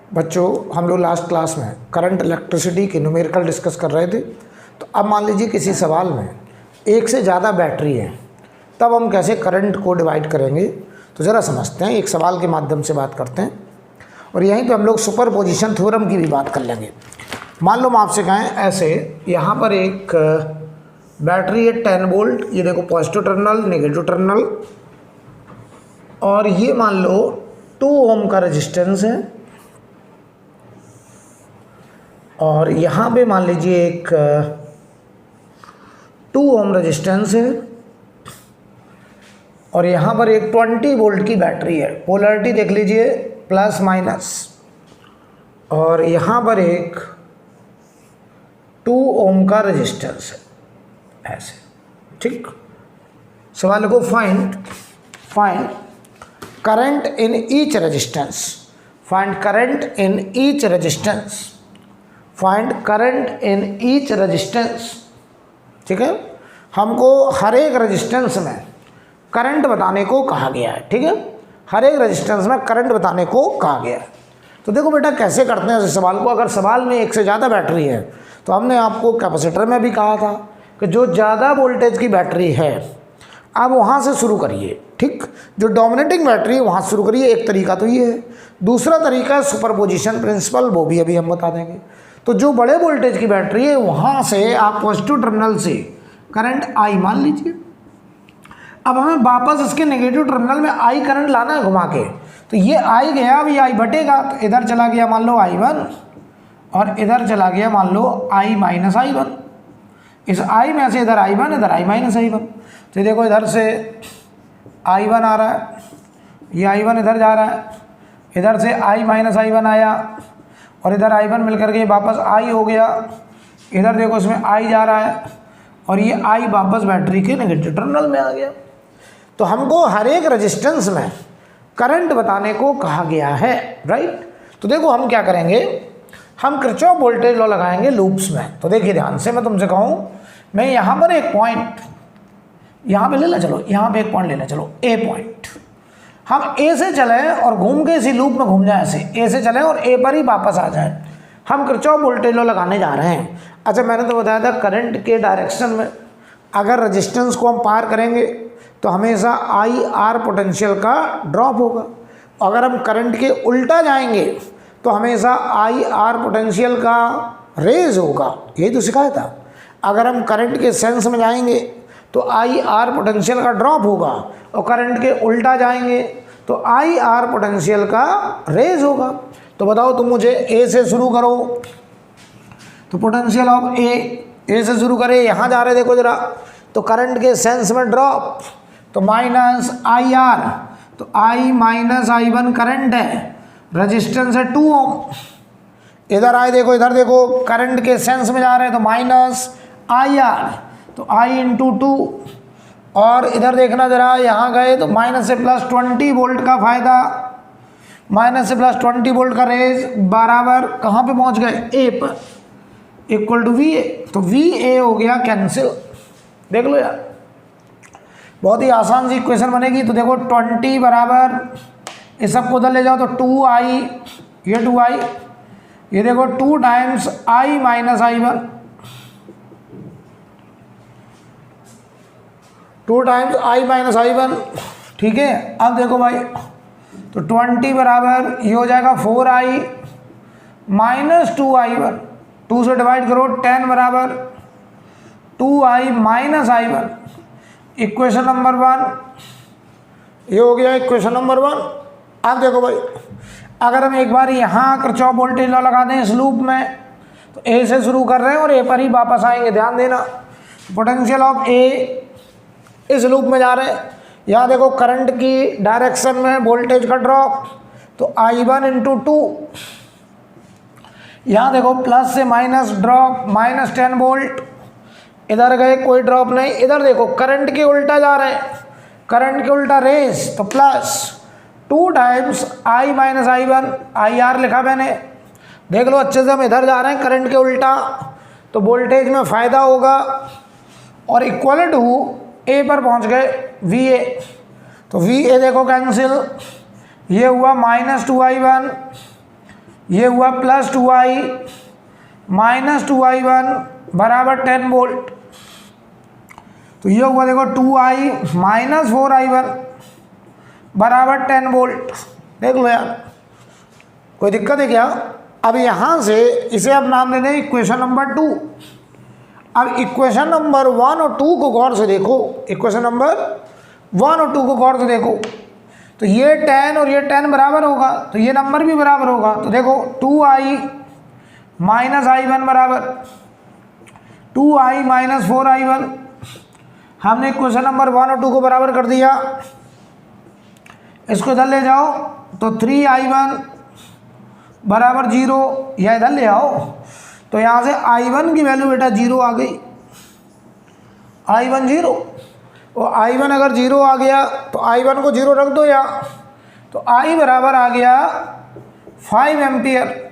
बच्चों, हम लोग लास्ट क्लास में करंट इलेक्ट्रिसिटी की न्यूमेरिकल डिस्कस कर रहे थे। तो अब मान लीजिए किसी सवाल में एक से ज़्यादा बैटरी है, तब हम कैसे करंट को डिवाइड करेंगे। तो ज़रा समझते हैं, एक सवाल के माध्यम से बात करते हैं और यहीं पे हम लोग सुपरपोजिशन थ्योरम की भी बात कर लेंगे। मान लो हम आपसे कहें ऐसे, यहाँ पर एक बैटरी है 10 वोल्ट, ये देखो पॉजिटिव टर्मिनल नेगेटिव टर्मिनल, और ये मान लो 2 ओम का रेजिस्टेंस है, और यहाँ पे मान लीजिए एक 2 ओम रेजिस्टेंस है, और यहाँ पर एक 20 वोल्ट की बैटरी है। पोलैरिटी देख लीजिए प्लस माइनस, और यहाँ पर एक 2 ओम का रेजिस्टेंस है, ऐसे। ठीक, सवाल को find current in each resistance, find current in each resistance, find current in each resistance. ठीक है, हमको हर एक रेजिस्टेंस में करंट बताने को कहा गया है। ठीक है, हर एक रेजिस्टेंस में करंट बताने को कहा गया है। तो देखो बेटा कैसे करते हैं इस सवाल को। अगर सवाल में एक से ज़्यादा बैटरी है तो हमने आपको कैपेसिटर में भी कहा था कि जो ज़्यादा वोल्टेज की बैटरी है आप वहाँ से शुरू करिए। ठीक, जो डोमिनेटिंग बैटरी है वहाँ से शुरू करिए। एक तरीका तो ये है। दूसरा तरीका है सुपरपोजिशन प्रिंसिपल, वो भी अभी हम बता देंगे। तो जो बड़े वोल्टेज की बैटरी है वहाँ से आप पॉजिटिव टर्मिनल से करंट आई मान लीजिए। अब हमें वापस इसके नेगेटिव टर्मिनल में आई करंट लाना है घुमा के। तो ये आई गया, अब ये आई बटेगा, तो इधर चला गया मान लो I1, और इधर चला गया मान लो I माइनस I1। इस I में से इधर I1, इधर I माइनस I1। तो देखो इधर से I1 आ रहा है, ये I1 इधर जा रहा है, इधर से I माइनस I1 आया, और इधर I1 मिलकर के वापस I हो गया। इधर देखो इसमें I जा रहा है, और ये I वापस बैटरी के नेगेटिव टर्मिनल में आ गया। तो हमको हर एक रेजिस्टेंस में करंट बताने को कहा गया है, राइट। तो देखो हम क्या करेंगे, हम किरचॉफ वोल्टेज लॉ लगाएंगे लूप्स में। तो देखिए ध्यान से, मैं तुमसे कहूँ, मैं यहाँ पर एक पॉइंट यहाँ पे ले लें, चलो यहाँ पे एक पॉइंट ले लें, चलो ए पॉइंट। हम ए से चलें और घूम के इसी लूप में घूम जाए, ऐसे ए से चलें और ए पर ही वापस आ जाए। हम किरचॉफ वोल्टेज लॉ लगाने जा रहे हैं। अच्छा, मैंने तो बताया था करंट के डायरेक्शन में अगर रेजिस्टेंस को हम पार करेंगे तो हमेशा आई आर पोटेंशियल का ड्रॉप होगा। अगर हम करंट के उल्टा जाएंगे तो हमेशा आई आर पोटेंशियल का रेज होगा। यही तो सिखाया था। अगर हम करंट के सेंस में जाएंगे तो आई आर पोटेंशियल का ड्रॉप होगा, और करंट के उल्टा जाएंगे तो आई आर पोटेंशियल का रेज होगा। तो बताओ तुम मुझे, ए से शुरू करो, तो पोटेंशियल ऑफ ए से शुरू करें, यहाँ जा रहे देखो जरा, तो करंट के सेंस में ड्रॉप, तो माइनस आई आर, तो आई माइनस I1 करंट है, रेजिस्टेंस है 2 ओम। इधर आए देखो, इधर देखो, करंट के सेंस में जा रहे हैं तो माइनस आई आर, तो I इंटू 2, और इधर देखना जरा, यहाँ गए तो माइनस से प्लस 20 वोल्ट का फायदा, माइनस से प्लस 20 वोल्ट का रेज बराबर कहाँ पे पहुँच गए, ए पर, इक्वल टू वी ए। तो वी ए हो गया कैंसिल। देख लो यार, बहुत ही आसान सी इक्वेशन बनेगी। तो देखो 20 बराबर, इस सब को उधर ले जाओ तो 2i, ये 2i, ये देखो 2 times I minus I1, 2 times I minus I1। ठीक है, अब देखो भाई, तो 20 बराबर ये हो जाएगा 4i माइनस 2i1, 2 से डिवाइड करो, 10 बराबर 2i minus I1। Equation number 1 ये हो गया, इक्वेशन नंबर 1। अब देखो भाई, अगर हम एक बार यहाँ किरचॉफ वोल्टेज लॉ लगा दें इस लूप में, तो ए से शुरू कर रहे हैं और ए पर ही वापस आएंगे। ध्यान देना, पोटेंशियल ऑफ ए इस लूप में जा रहे हैं। यहाँ देखो करंट की डायरेक्शन में वोल्टेज का ड्रॉप, तो I1 इंटू 2, यहाँ देखो प्लस से माइनस ड्रॉप, माइनस 10 वोल्ट, इधर गए कोई ड्रॉप नहीं। इधर देखो करंट के उल्टा जा रहे हैं, करंट के उल्टा रेस, तो plus 2 times I minus I1, I R लिखा मैंने, देख लो अच्छे से। हम इधर जा रहे हैं करंट के उल्टा, तो वोल्टेज में फ़ायदा होगा, और इक्वल टू ए पर पहुंच गए वी ए। तो वी ए देखो कैंसिल, ये हुआ -2i1, ये हुआ +2i -2i1 बराबर 10 वोल्ट। तो ये हुआ देखो 2i -4i1 बराबर 10 वोल्ट। देख लो यार, कोई दिक्कत है क्या? अब यहाँ से इसे अब नाम दे दें इक्वेशन नंबर 2। अब इक्वेशन नंबर 1 और 2 को गौर से देखो, इक्वेशन नंबर 1 और 2 को गौर से देखो। तो ये 10 और ये 10 बराबर होगा, तो ये नंबर भी बराबर होगा। तो देखो 2i -i1 बराबर 2i -4i1। हमने क्वेश्चन नंबर 1 और 2 को बराबर कर दिया। इसको इधर ले जाओ तो 3i1 बराबर 0, या इधर ले आओ तो यहाँ से i1 की वैल्यू बेटा 0 आ गई, i1 0। और i1 अगर 0 आ गया तो i1 को 0 रख दो यहाँ, तो i बराबर आ गया 5 एम्पियर।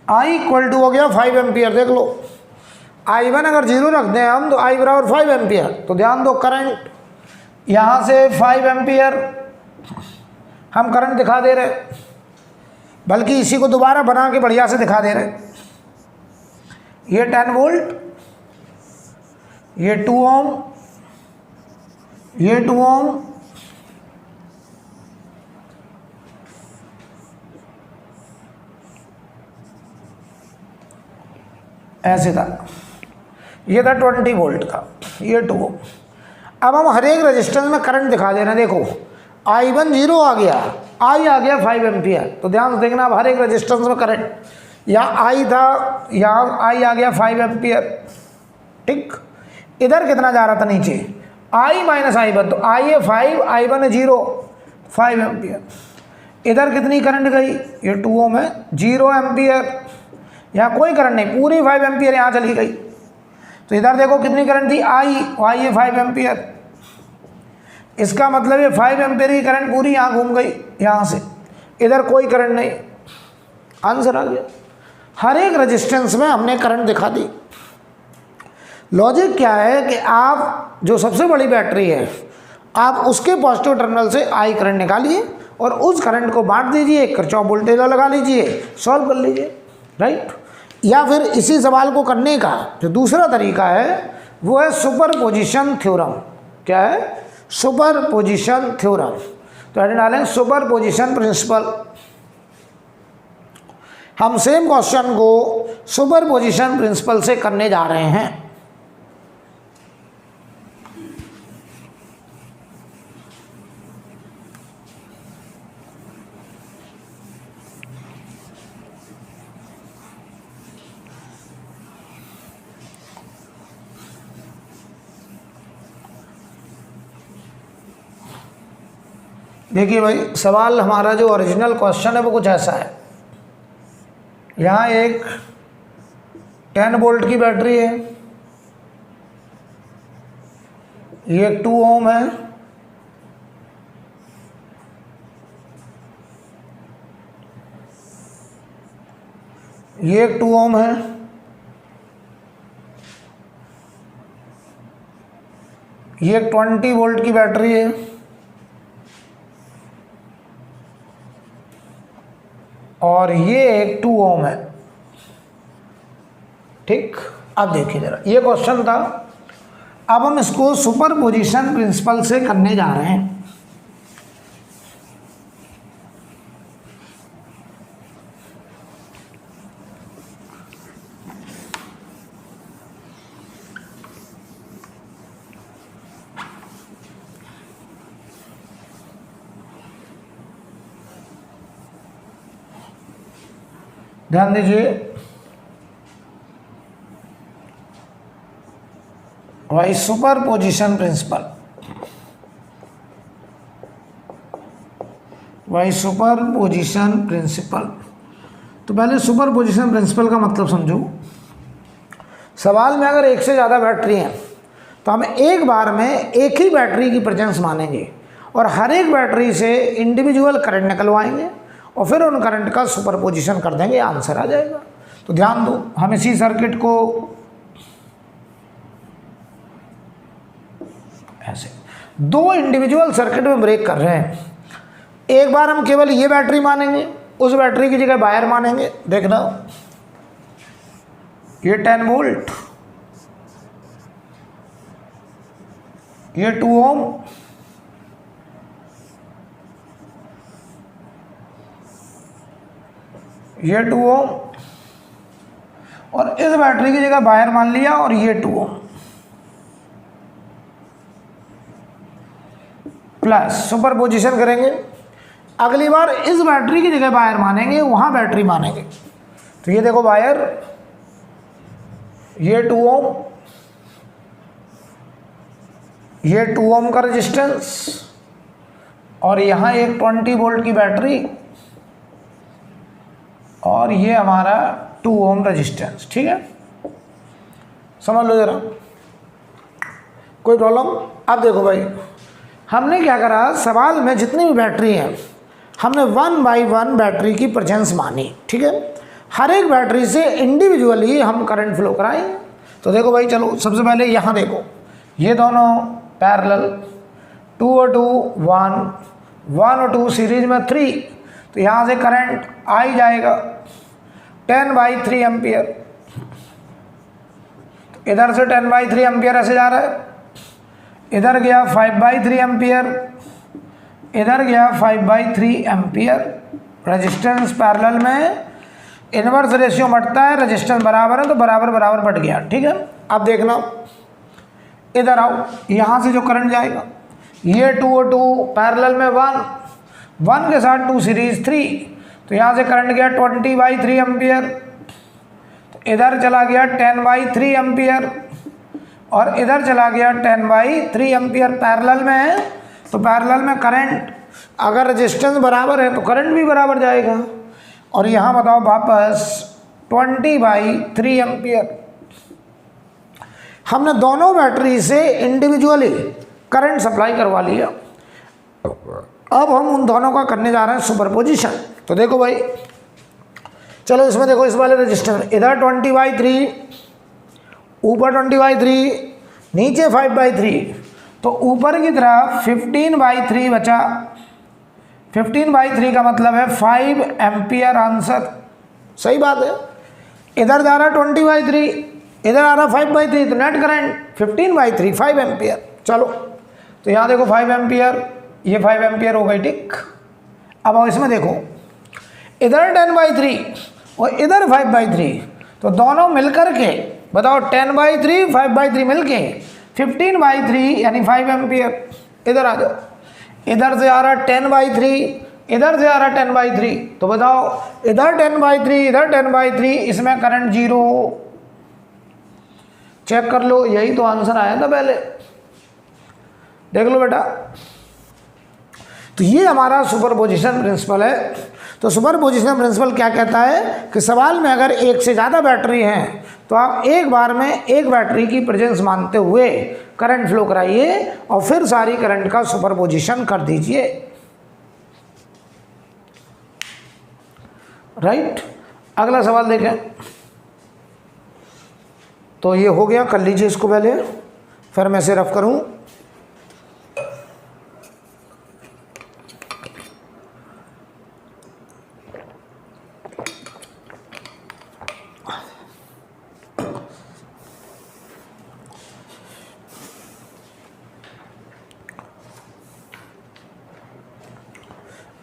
i इक्वल टू हो गया 5 एम्पियर। देख लो i1 अगर 0 रख दें हम तो i बराबर 5 एम्पियर। तो ध्यान दो, करंट यहाँ से 5 एम्पियर हम करंट दिखा दे रहे, बल्कि इसी को दोबारा बना के बढ़िया से दिखा दे रहे। ये 10 वोल्ट, ये 2 ओम, ये 2 ओम, ऐसे था। ये था 20 वोल्ट का, ये 2 ओम। अब हम हर एक रेजिस्टेंस में करंट दिखा दे रहे हैं। देखो i1 0 आ गया, i आ गया 5 एम्पियर। तो ध्यान से देखना, अब हर एक रेजिस्टेंस में करंट, यहाँ i था, यहाँ i आ गया 5 एम्पियर। ठीक, इधर कितना जा रहा था नीचे, i -i1, तो i है 5, i1 है 0, 5 एम्पियर। इधर कितनी करंट गई, ये 2 ओम है, 0 एम्पियर। यहाँ कोई करंट नहीं, पूरी 5 एम्पियर यहाँ चली गई। तो इधर देखो कितनी करंट थी, i है 5 एम्पियर। इसका मतलब ये 5 एम्पियर की करंट पूरी यहाँ घूम गई, यहाँ से इधर कोई करंट नहीं। आंसर आ गया। हर एक रेजिस्टेंस में हमने करंट दिखा दी। लॉजिक क्या है कि आप जो सबसे बड़ी बैटरी है, आप उसके पॉजिटिव टर्मिनल से आई करंट निकालिए और उस करंट को बांट दीजिए, किरचॉफ वोल्टेज लॉ लगा लीजिए, सॉल्व कर लीजिए, राइट। या फिर इसी सवाल को करने का जो दूसरा तरीका है वो है सुपरपोजिशन थ्योरम। क्या है? Superposition theorem. तो ऐसे डालें सुपरपोजिशन प्रिंसिपल। हम सेम क्वेश्चन को सुपरपोजिशन प्रिंसिपल से करने जा रहे हैं। देखिए भाई, सवाल हमारा जो ओरिजिनल क्वेश्चन है वो कुछ ऐसा है। यहाँ एक 10 वोल्ट की बैटरी है, ये 2 ओम है, ये 2 ओम है, ये 20 वोल्ट की बैटरी है, और ये एक 2 ओम है। ठीक, अब देखिए जरा, ये क्वेश्चन था। अब हम इसको सुपरपोजिशन प्रिंसिपल से करने जा रहे हैं। ध्यान दीजिए, why superposition principle, why superposition principle. तो पहले सुपरपोजिशन प्रिंसिपल का मतलब समझो। सवाल में अगर एक से ज़्यादा बैटरी हैं तो हम एक बार में एक ही बैटरी की प्रेजेंस मानेंगे और हर एक बैटरी से इंडिविजुअल करंट निकलवाएंगे और फिर उन करंट का सुपरपोजिशन कर देंगे, आंसर आ जाएगा। तो ध्यान दो, हम इसी सर्किट को ऐसे दो इंडिविजुअल सर्किट में ब्रेक कर रहे हैं। एक बार हम केवल ये बैटरी मानेंगे उस बैटरी की जगह वायर मानेंगे। देखना, ये 10 वोल्ट, ये 2 ओम, ये 2 ओम, और इस बैटरी की जगह वायर मान लिया और ये 2 ओम प्लस सुपरपोजिशन करेंगे। अगली बार इस बैटरी की जगह वायर मानेंगे, वहां बैटरी मानेंगे। तो ये देखो वायर, ये 2 ओम, ये 2 ओम का रेजिस्टेंस, और यहां एक 20 वोल्ट की बैटरी, और ये हमारा 2 ओम रेजिस्टेंस। ठीक है, समझ लो जरा, कोई प्रॉब्लम? अब देखो भाई, हमने क्या करा, सवाल में जितनी भी बैटरी हैं हमने 1 बाई 1 बैटरी की प्रेजेंस मानी। ठीक है, हर एक बैटरी से इंडिविजुअली हम करंट फ्लो कराएं। तो देखो भाई, चलो सबसे पहले यहाँ देखो, ये दोनों पैरेलल, 2 और 2 1, 1 और 2 सीरीज में 3, तो यहाँ से करंट आ ही जाएगा 10/3 एम्पियर। इधर से 10/3 एम्पियर ऐसे जा रहा है, इधर गया 5/3 एम्पियर, इधर गया 5/3 एम्पियर। रेजिस्टेंस पैरेलल में इनवर्स रेशियो बढ़ता है, रेजिस्टेंस बराबर है तो बराबर बराबर बढ़ गया। ठीक है, अब देखना, इधर आओ, यहाँ से जो करंट जाएगा, ये 2 और 2 पैरेलल में 1 के साथ 2 सीरीज 3, तो यहाँ से करंट गया 20/3 एम्पियर, तो इधर चला गया 10/3 एम्पियर, और इधर चला गया 10/3 एम्पियर। पैरेलल में है तो पैरेलल में करंट, अगर रेजिस्टेंस बराबर है तो करंट भी बराबर जाएगा। और यहाँ बताओ वापस 20/3 एम्पियर। हमने दोनों बैटरी से इंडिविजुअली करंट सप्लाई करवा लिया। अब हम उन दोनों का करने जा रहे हैं सुपरपोजिशन। तो देखो भाई, चलो इसमें देखो, इस वाले रेजिस्टेंस इधर 20/3, ऊपर 20/3, नीचे 5/3, तो ऊपर की तरफ 15/3 बचा। 15/3 का मतलब है 5 एम्पियर आंसर। सही बात है, इधर जा रहा 20/3, इधर आ रहा 5/3, तो नेट करंट 15/3 5 एम्पियर। चलो, तो यहाँ देखो 5 एम्पियर, ये 5 एम्पियर हो गई, टिक। अब आओ इसमें देखो, इधर 10/3 और इधर 5/3, तो दोनों मिलकर के बताओ 10/3 5/3 मिलके 15/3 यानी 5 एम्पियर। इधर आ जाओ, इधर से आ रहा 10/3, इधर से आ रहा 10/3, तो बताओ इधर 10/3 इधर 10/3, इसमें करंट 0। चेक कर लो, यही तो आंसर आया था पहले, देख लो बेटा। तो ये हमारा सुपरपोजिशन प्रिंसिपल है। तो सुपरपोजिशन प्रिंसिपल क्या कहता है कि सवाल में अगर एक से ज़्यादा बैटरी हैं तो आप एक बार में एक बैटरी की प्रेजेंस मानते हुए करंट फ्लो कराइए और फिर सारी करंट का सुपरपोजिशन कर दीजिए। राइट, अगला सवाल देखें। तो ये हो गया, कर लीजिए इसको पहले, फिर मैं इसे रफ करूं।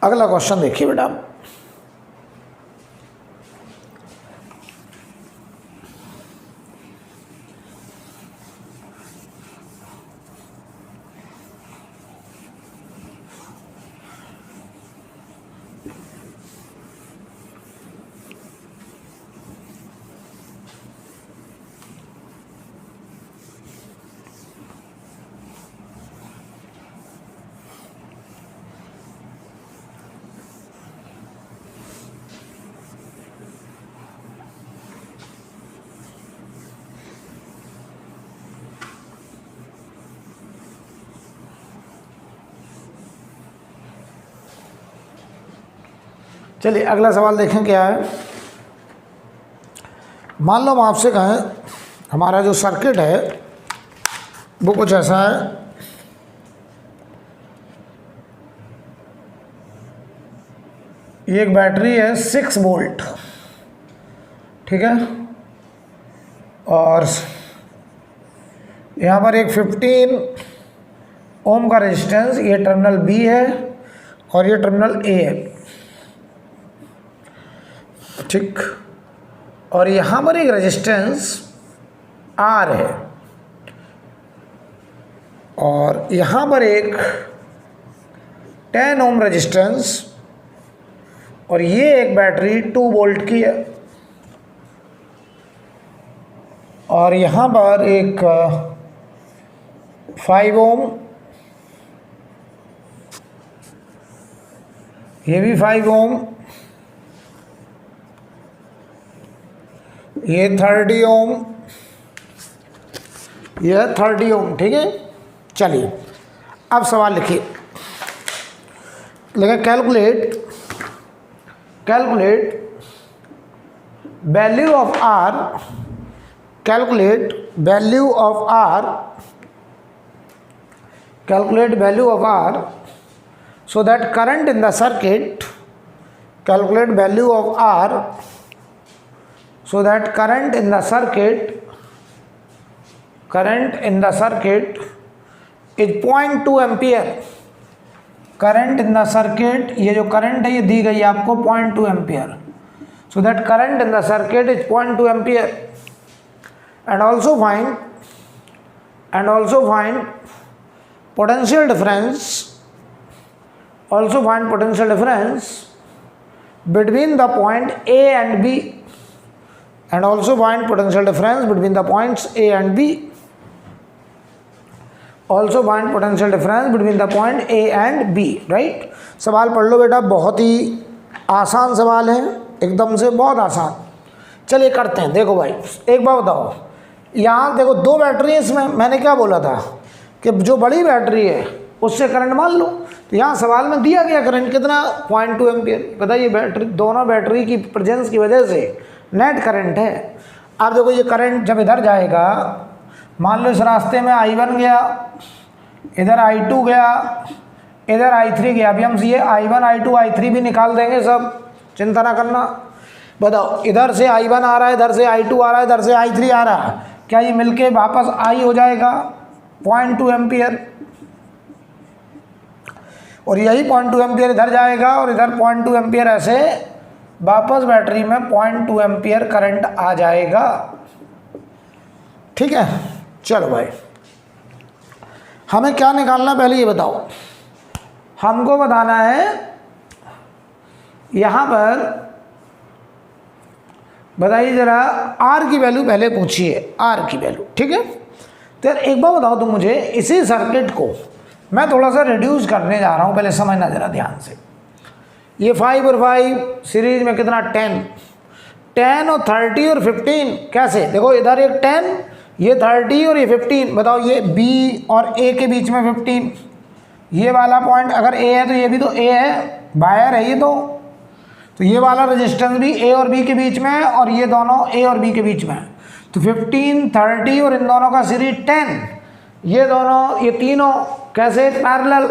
अगला क्वेश्चन देखिए बेटा, चलिए अगला सवाल देखें क्या है। मान लो हम आपसे कहें हमारा जो सर्किट है वो कुछ ऐसा है, ये एक बैटरी है 6 वोल्ट, ठीक है, और यहाँ पर एक 15 ओम का रेजिस्टेंस, ये टर्मिनल बी है और ये टर्मिनल ए है, ठीक, और यहाँ पर एक रेजिस्टेंस आर है और यहाँ पर एक 10 ओम रेजिस्टेंस और ये एक बैटरी 2 वोल्ट की है और यहाँ पर एक 5 ओम, ये भी 5 ओम, ये 30 ओम, यह 30 ओम, ठीक है। चलिए अब सवाल लिखिए, लेकिन calculate value of R, calculate value of R so that current in the circuit, calculate value of R so that current in the circuit is 0.2 ampere. Current in the circuit, ये जो करंट है ये दी गई है आपको 0.2 ampere, so that current in the circuit is 0.2 ampere. and also find potential difference between the point A and B, and also find potential difference between the points A and B, also find potential difference between the point A and B, right। सवाल पढ़ लो बेटा, बहुत ही आसान सवाल है, एकदम से बहुत आसान। चलिए करते हैं। देखो भाई एक बात बताओ, यहाँ देखो 2 बैटरी है इसमें, मैंने क्या बोला था कि जो बड़ी बैटरी है उससे करंट मान लो, तो यहाँ सवाल में दिया गया करंट कितना, 0.2 एम्पियर। बताइए बैटरी, दोनों बैटरी की प्रेजेंस की वजह से नेट करंट है। अब देखो ये करंट जब इधर जाएगा, मान लो इस रास्ते में I1 गया, इधर I2 गया, इधर I3 गया। अभी हम ये I1 I2 I3 भी निकाल देंगे, सब चिंता ना करना। बताओ इधर से I1 आ रहा है, इधर से I2 आ रहा है, इधर से I3 आ रहा है, क्या ये मिलके वापस I हो जाएगा 0.2 एम्पियर, और यही 0.2 एम्पियर इधर जाएगा और इधर 0.2 एम्पियर, ऐसे वापस बैटरी में 0.2 एम्पियर करंट आ जाएगा, ठीक है। चलो भाई हमें क्या निकालना पहले ये बताओ। हमको बताना है यहाँ पर, बताइए जरा आर की वैल्यू पहले पूछिए, आर की वैल्यू, ठीक है। तो यार एक बार बताओ तुम मुझे, इसी सर्किट को मैं थोड़ा सा रिड्यूस करने जा रहा हूँ, पहले समझना जरा ध्यान से। ये 5 और 5 सीरीज में कितना 10 और 30 और 15, कैसे देखो इधर एक 10, ये 30 और ये 15। बताओ ये बी और ए के बीच में 15, ये वाला पॉइंट अगर ए है तो ये भी तो ए है, वायर है ये तो ये वाला रेजिस्टेंस भी ए और बी के बीच में है और ये दोनों ए और बी के बीच में है। तो 15, 30 और इन दोनों का सीरीज 10, ये दोनों ये तीनों कैसे पैरेलल।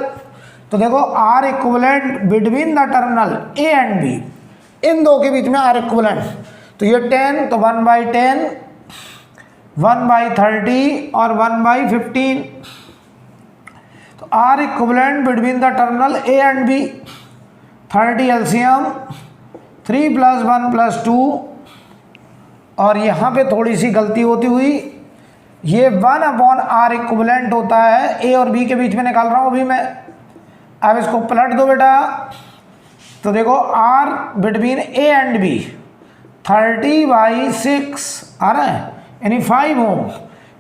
तो देखो R equivalent between the terminal A and B, इन दो के बीच में आर इक्विवेलेंट, तो ये 10 तो 1/10, 1/30 और 1/15। तो R equivalent between the terminal A and B, 30 LCM, 3 + 1 + 2, और यहाँ पे थोड़ी सी गलती होती हुई, ये 1/R इक्विवेलेंट होता है, ए और बी के बीच में निकाल रहा हूँ अभी मैं। अब इसको पलट दो बेटा, तो देखो R between A and B 30/6 आ रहा है, यानी 5 ओम।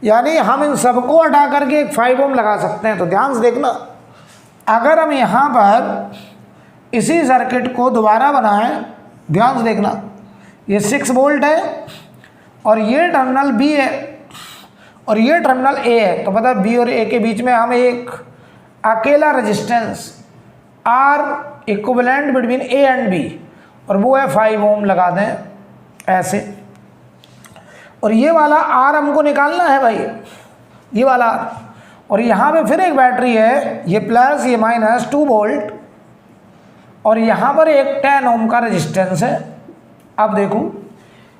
यानी हम इन सबको हटा करके एक 5 ओम लगा सकते हैं। तो ध्यान से देखना, अगर हम यहाँ पर इसी सर्किट को दोबारा बनाएं, ध्यान से देखना, ये 6 वोल्ट है और ये टर्मिनल बी है और ये टर्मिनल ए है। तो पता बी और ए के बीच में हम एक अकेला resistance R equivalent between A and B, और वो है 5 ओम लगा दें ऐसे। और ये वाला आर हमको निकालना है भाई, ये वाला आर। और यहाँ पे फिर एक बैटरी है, ये प्लस ये माइनस 2 वोल्ट, और यहाँ पर एक 10 ओम का रेजिस्टेंस है। अब देखो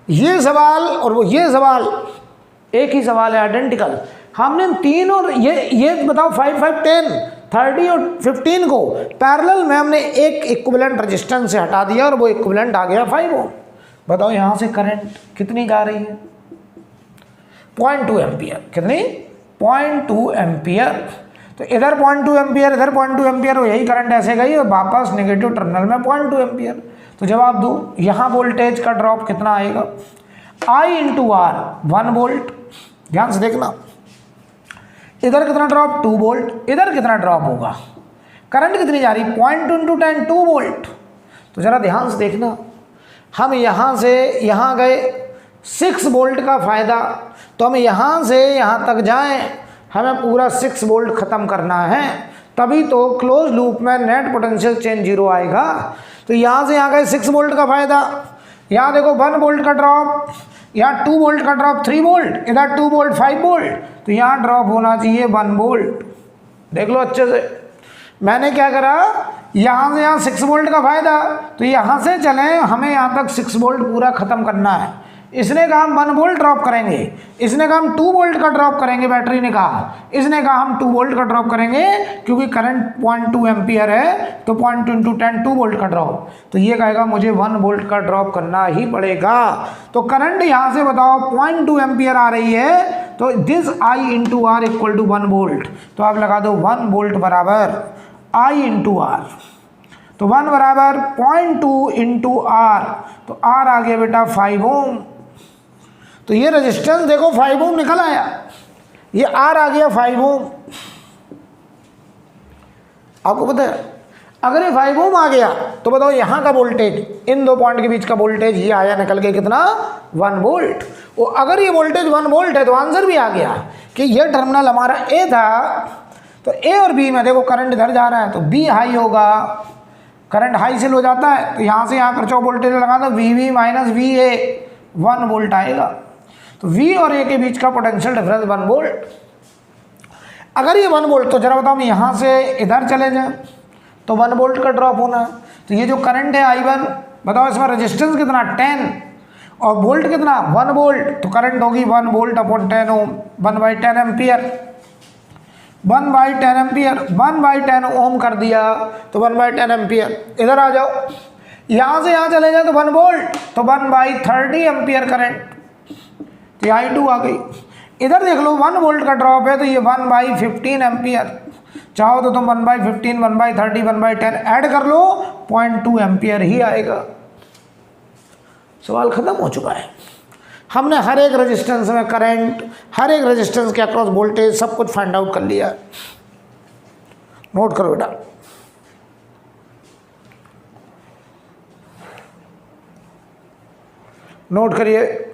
ये सवाल और वो ये सवाल एक ही सवाल है, आइडेंटिकल। हमने तीन और ये बताओ 5, 5, 10, 30 और 15 को पैरेलल में हमने एक इक्विवेलेंट रेजिस्टेंस से हटा दिया और वो इक्विवेलेंट आ गया 5 ओम। बताओ यहाँ से करंट कितनी जा रही है? 0.2 एम्पियर। कितनी? 0.2 एम्पियर। तो इधर 0.2 एम्पियर, इधर 0.2 एम्पियर, और यही करंट ऐसे गई और वापस नेगेटिव टर्मिनल में 0.2 एम्पियर। तो जवाब दो, यहाँ वोल्टेज का ड्रॉप कितना आएगा? I into R 1 volt. ध्यान से देखना, इधर कितना ड्रॉप? 2 वोल्ट। इधर कितना ड्रॉप होगा? करंट कितनी जा रही? 0.2 इंटू 10 2 वोल्ट। तो जरा ध्यान से देखना, हम यहाँ से यहाँ गए 6 वोल्ट का फ़ायदा, तो हम यहाँ से यहाँ तक जाएं, हमें पूरा 6 वोल्ट ख़त्म करना है, तभी तो क्लोज लूप में नेट पोटेंशियल चेंज 0 आएगा। तो यहाँ से यहाँ गए 6 वोल्ट का फ़ायदा, यहाँ देखो 1 वोल्ट का ड्रॉप, यहाँ 2 वोल्ट का ड्रॉप 3 वोल्ट, इधर 2 वोल्ट 5 वोल्ट, तो यहाँ ड्रॉप होना चाहिए 1 वोल्ट। देख लो अच्छे से, मैंने क्या करा, यहाँ से यहाँ 6 वोल्ट का फ़ायदा, तो यहाँ से चलें, हमें यहाँ तक 6 वोल्ट पूरा ख़त्म करना है। इसने कहा हम 1 वोल्ट ड्रॉप करेंगे, इसने कहा हम 2 वोल्ट का ड्रॉप करेंगे, बैटरी ने कहा, इसने कहा हम 2 वोल्ट का ड्रॉप करेंगे, क्योंकि करंट 0.2 एम्पियर है, तो 0.2 इंटू 10 2 वोल्ट का ड्रॉप। तो ये कहेगा मुझे 1 वोल्ट का ड्रॉप करना ही पड़ेगा। तो करंट यहाँ से बताओ 0.2 एम्पियर आ रही है, तो this I into R equal to 1 volt. तो आप लगा दो 1 वोल्ट बराबर I इंटू आर, तो 1 बराबर 0.2 इंटू आर, तो आर आ गया बेटा 5 ओम। तो ये रेजिस्टेंस देखो 5 ओम निकल आया, ये आर आ गया 5 ओम। आपको पता है, अगर ये 5 ओम आ गया तो बताओ यहाँ का वोल्टेज, इन दो पॉइंट के बीच का वोल्टेज ये आया निकल के कितना? 1 वोल्ट। और अगर ये वोल्टेज 1 वोल्ट है तो आंसर भी आ गया कि ये टर्मिनल हमारा ए था, तो ए और बी में देखो करंट इधर जा रहा है, तो बी हाई होगा, करंट हाई से हो जाता है, तो यहाँ से यहाँ किरचॉफ वोल्टेज लगा दो, V V minus V A 1 volt आएगा। तो V और A के बीच का पोटेंशियल डिफरेंस 1 वोल्ट। अगर ये 1 वोल्ट, तो जरा बताओ हम यहाँ से इधर चले जाएं तो 1 वोल्ट का ड्रॉप होना है। तो ये जो करंट है I1, बताओ इसमें रेजिस्टेंस कितना? 10, और वोल्ट कितना? 1 वोल्ट। तो करंट होगी 1 वोल्ट अपॉन 10 ओम, 1/10 एम्पियर, 1/10 एम्पियर, 1/10 ओम कर दिया तो 1/10 एम्पियर। इधर आ जाओ, यहाँ से यहाँ चले जाए तो 1 वोल्ट, तो 1/30 एम्पियर करंट, तो I2 आ गई। इधर देख लो 1 वोल्ट का ड्रॉप है, तो ये 1/15 एम्पियर, चाहो तो तुम 1/15, 1/30, 1/10 ऐड कर लो, 0.2 एम्पियर ही आएगा। सवाल खत्म हो चुका है। हमने हर एक रेजिस्टेंस में करंट, हर एक रेजिस्टेंस के अक्रॉस वोल्टेज, सब कुछ फाइंड आउट कर लिया। नोट करो बेटा, नोट करिए।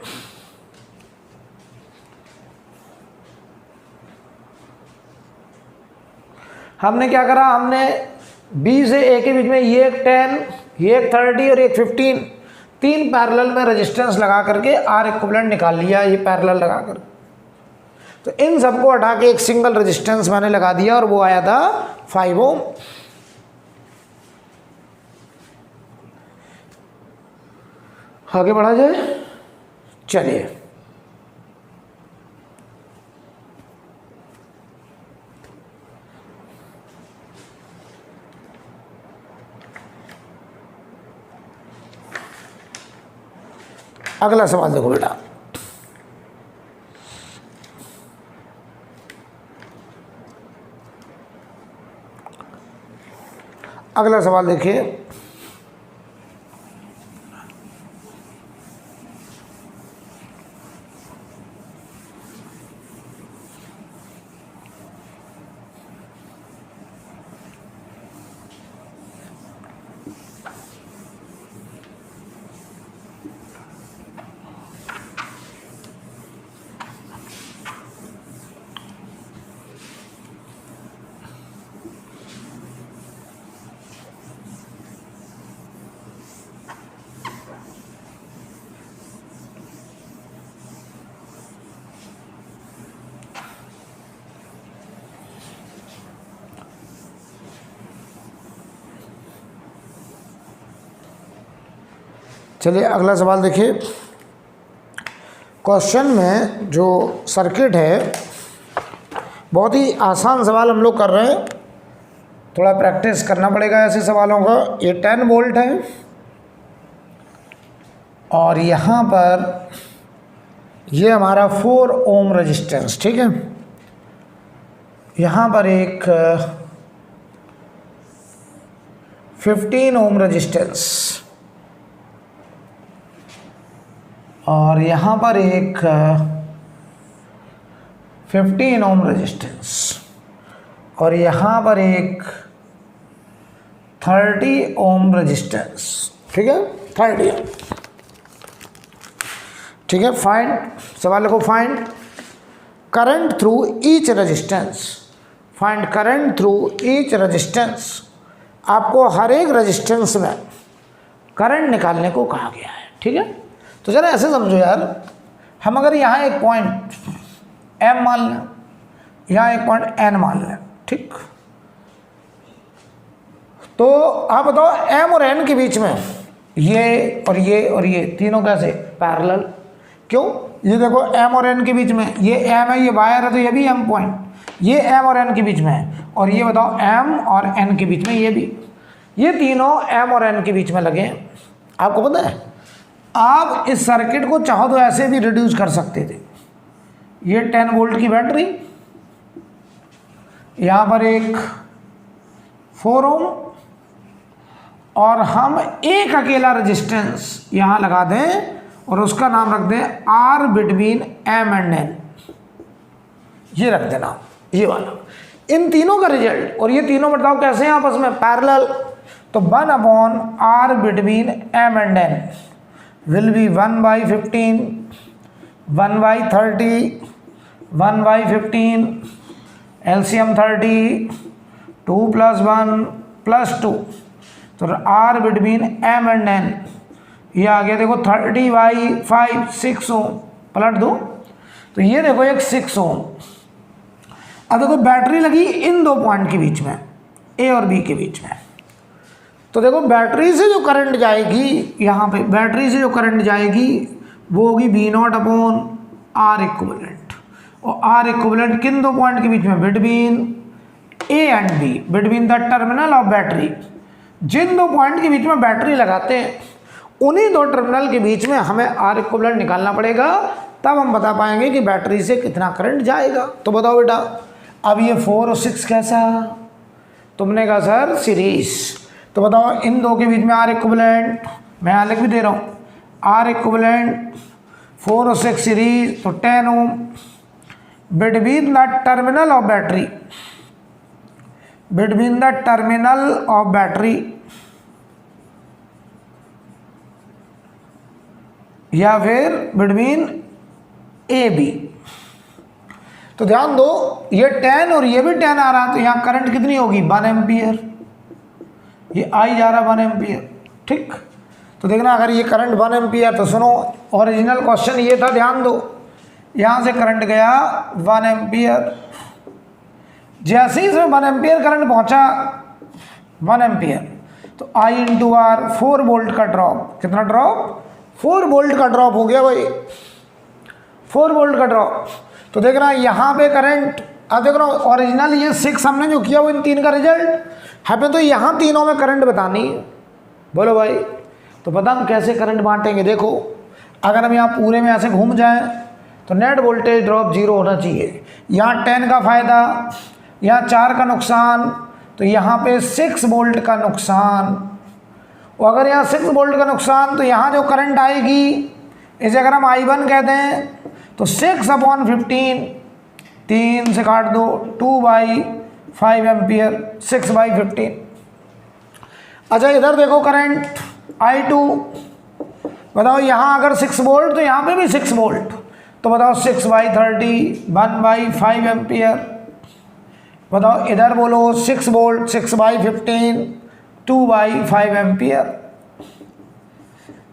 हमने क्या करा, हमने B से A के बीच में ये एक 10, ये एक 30 और एक 15, 3 पैरेलल में रेजिस्टेंस लगा करके R इक्विवेलेंट निकाल लिया, ये पैरेलल लगा कर। तो इन सबको हटा के एक सिंगल रेजिस्टेंस मैंने लगा दिया और वो आया था 5 ओम। आगे बढ़ा जाए, चलिए। अगला सवाल देखो बेटा, अगला सवाल देखिए। चलिए अगला सवाल देखिए। क्वेश्चन में जो सर्किट है, बहुत ही आसान सवाल हम लोग कर रहे हैं, थोड़ा प्रैक्टिस करना पड़ेगा ऐसे सवालों का। ये 10 वोल्ट है और यहाँ पर ये हमारा 4 ओम रेजिस्टेंस, ठीक है। यहाँ पर एक 15 ओम रेजिस्टेंस और यहाँ पर एक 15 ओम रेजिस्टेंस और यहाँ पर एक 30 ओम रेजिस्टेंस, ठीक है, 30। ठीक है, फाइंड, सवाल लिखो find current through each resistance. Find current through each resistance. आपको हर एक रेजिस्टेंस में करंट निकालने को कहा गया है, ठीक है। तो जरा ऐसे समझो यार, हम अगर यहाँ एक पॉइंट M मान लें, यहाँ एक पॉइंट N मान लें, ठीक। तो आप बताओ M और N के बीच में ये और ये और ये तीनों कैसे पैरेलल? क्यों? ये देखो M और N के बीच में ये M है, ये वायर है, तो ये भी M पॉइंट, ये M और N के बीच में है। और ये बताओ M और N के बीच में ये भी, ये तीनों M और N के बीच में लगे हैं। आपको पता है आप इस सर्किट को चाहो तो ऐसे भी रिड्यूस कर सकते थे। ये 10 वोल्ट की बैटरी, यहाँ पर एक 4 ओम और हम एक अकेला रेजिस्टेंस यहाँ लगा दें और उसका नाम रख दें R between M and N। ये रख देना, ये वाला। इन तीनों का रिजल्ट, और ये तीनों बताओ कैसे हैं आपस में पैरेलल, तो 1/R between M and N will be 1/15, 1/30, 1/15, LCM 30, 2 + 1 + 2, तो R between M and N ये आ गया देखो 30/5, 6 ओम, पलट दो तो ये देखो एक 6 ओम। अब देखो बैटरी लगी इन दो पॉइंट के बीच में, A और B के बीच में। तो देखो बैटरी से जो करंट जाएगी, यहाँ पे बैटरी से जो करंट जाएगी वो होगी V0/R इक्विवेलेंट। और R इक्विवेलेंट किन दो पॉइंट के बीच में? Between A and B, between the terminal of battery. जिन दो पॉइंट के बीच में बैटरी लगाते हैं उन्हीं दो टर्मिनल के बीच में हमें R इक्विवेलेंट निकालना पड़ेगा, तब हम बता पाएंगे कि बैटरी से कितना करंट जाएगा। तो बताओ बेटा, अब ये 4 और 6 कैसा? तुमने कहा सर सीरीज, तो बताओ इन दो के बीच में R इक्विवेलेंट, मैं यहाँ लिख भी दे रहा हूँ, R इक्विवेलेंट 4 और 6 सीरीज, तो 10 ohm between the terminal of battery, between the terminal of battery या फिर बिटवीन ए बी। तो ध्यान दो, ये 10 और ये भी 10 आ रहा, तो यहाँ करंट कितनी होगी? 1 एम्पियर। ये आई जा रहा 1 एम्पियर, ठीक। तो देखना अगर ये करंट 1 एम्पियर, तो सुनो ओरिजिनल क्वेश्चन ये था, ध्यान दो, यहाँ से करंट गया 1 एम्पियर। जैसे ही इसमें 1 एम्पियर करंट पहुँचा 1 एम्पियर, तो आई इंटू आर 4 वोल्ट का ड्रॉप। कितना ड्रॉप? 4 वोल्ट का ड्रॉप हो गया भाई, 4 वोल्ट का ड्रॉप। तो देख रहा है यहाँ पे करंट, अब देख रहा हूँ ओरिजिनल ये 6 हमने जो किया वो इन 3 का रिजल्ट है, तो यहाँ तीनों में करंट बतानी है। बोलो भाई, तो पता हम कैसे करंट बांटेंगे? देखो अगर हम यहाँ पूरे में ऐसे घूम जाएं तो नेट वोल्टेज ड्रॉप 0 होना चाहिए। यहाँ 10 का फ़ायदा, यहाँ 4 का नुकसान, तो यहाँ पे 6 वोल्ट का नुकसान। और अगर यहाँ 6 वोल्ट का नुकसान, तो यहाँ जो करंट आएगी इसे अगर हम I1 कहते हैं तो 6/15, 3 से काट दो, 2/5 एम्पियर, 6/15। अच्छा इधर देखो करंट I2, बताओ यहाँ अगर 6 वोल्ट तो यहाँ पे भी 6 वोल्ट, तो बताओ 6/30, 1/5 एम्पियर। बताओ इधर बोलो 6 वोल्ट, 6/15, 2/5 एम्पियर।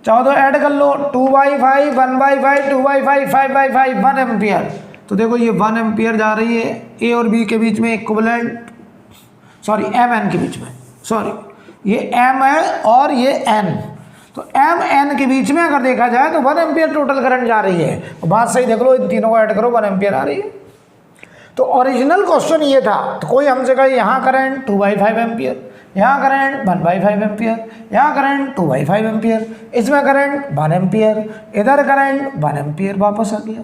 चाहो तो ऐड कर लो, 2/5, 1/5, 2/5, 5/5, 1 एम्पियर। तो देखो ये 1 एम्पियर जा रही है ए और बी के बीच में इक्विवेलेंट, सॉरी एम एन के बीच में, सॉरी ये एम है और ये एन, तो एम एन के बीच में अगर देखा जाए तो 1 एम्पियर टोटल करंट जा रही है। बात सही देख लो, इन तीनों को ऐड करो 1 एम्पियर आ रही है। तो ओरिजिनल क्वेश्चन ये था, तो कोई हमसे कहे यहाँ करंट 2/5 एम्पियर, यहाँ करंट 1/5 एम्पियर, यहाँ करंट 2/5 एम्पियर, इसमें करंट 1 एम्पियर, इधर करंट 1 एम्पियर वापस आ गया।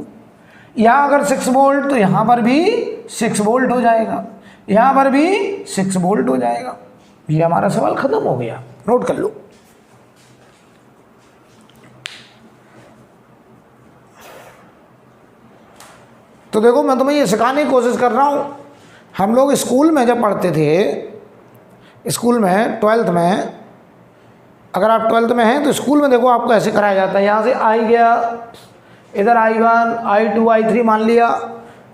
यहाँ अगर 6 वोल्ट तो यहाँ पर भी 6 वोल्ट हो जाएगा, यहाँ पर भी 6 वोल्ट हो जाएगा। ये हमारा सवाल खत्म हो गया, नोट कर लो। तो देखो मैं तुम्हें ये सिखाने की कोशिश कर रहा हूँ। हम लोग स्कूल में जब पढ़ते थे, स्कूल में 12th में, अगर आप 12th में हैं तो स्कूल में देखो आपको ऐसे कराया जाता है। यहाँ से आई गया, इधर I1, I2, I3 मान लिया,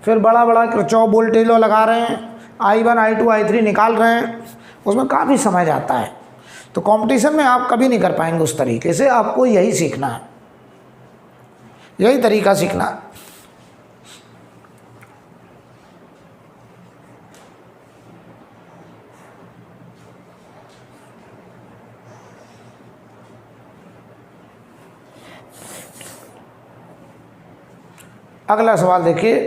फिर बड़ा बड़ा किरचॉफ वोल्टेज लॉ लगा रहे हैं, I1, I2, I3 निकाल रहे हैं, उसमें काफ़ी समय जाता है। तो कंपटीशन में आप कभी नहीं कर पाएंगे उस तरीके से। आपको यही सीखना है, यही तरीका सीखना है। अगला सवाल देखिए,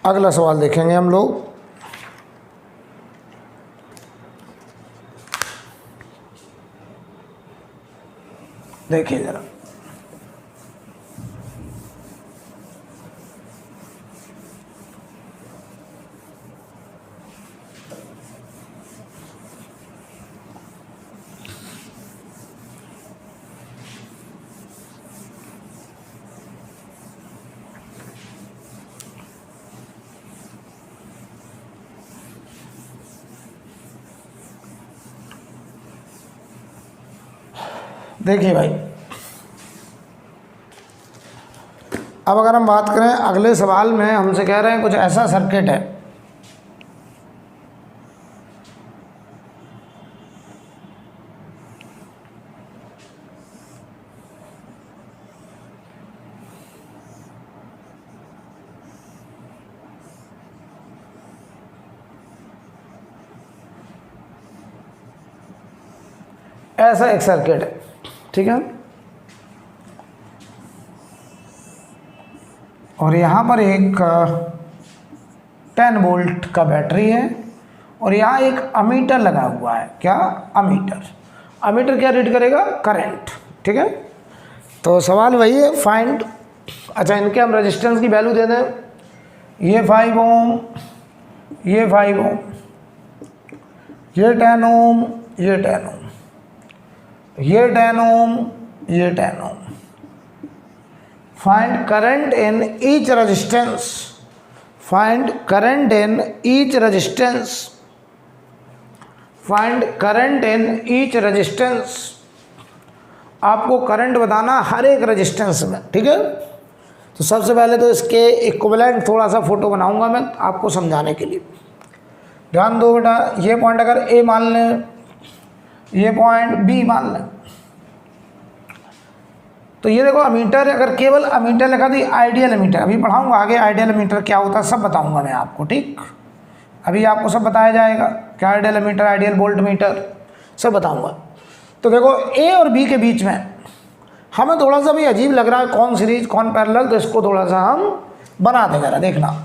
अगला सवाल देखेंगे हम लोग। देखिए जरा, देखिए भाई, अब अगर हम बात करें अगले सवाल में, हमसे कह रहे हैं कुछ ऐसा सर्किट है, ऐसा एक सर्किट है, ठीक है, और यहाँ पर एक 10 वोल्ट का बैटरी है, और यहाँ एक अमीटर लगा हुआ है। क्या? अमीटर। अमीटर क्या रीड करेगा? करंट। ठीक है, तो सवाल वही है, फाइंड। अच्छा, इनके हम रेजिस्टेंस की वैल्यू दे दें। ये 5 ओम, ये 5 ओम, ये 10 ओम, ये 10 ओम, ये 10 ओम, ये 10 ohm. Find current in each resistance, find current in each resistance, find current in each resistance. आपको करंट बताना हर एक रेजिस्टेंस में। ठीक है, तो सबसे पहले तो इसके इक्विवेलेंट थोड़ा सा फोटो बनाऊंगा मैं आपको समझाने के लिए। ध्यान दो बेटा, ये पॉइंट अगर ए मान लें, ये पॉइंट बी मान लें, तो ये देखो अमीटर, अगर केवल अमीटर लिखा तो आइडियल अमीटर, अभी पढ़ाऊंगा आगे आइडियल अमीटर क्या होता है, सब बताऊंगा मैं आपको। ठीक, अभी आपको सब बताया जाएगा, क्या ideal ammeter, ideal volt meter, सब बताऊंगा। तो देखो ए और बी के बीच में हमें थोड़ा सा भी अजीब लग रहा है, कौन सीरीज कौन पैरेलल, तो इसको थोड़ा सा हम बना दें जरा, देखना।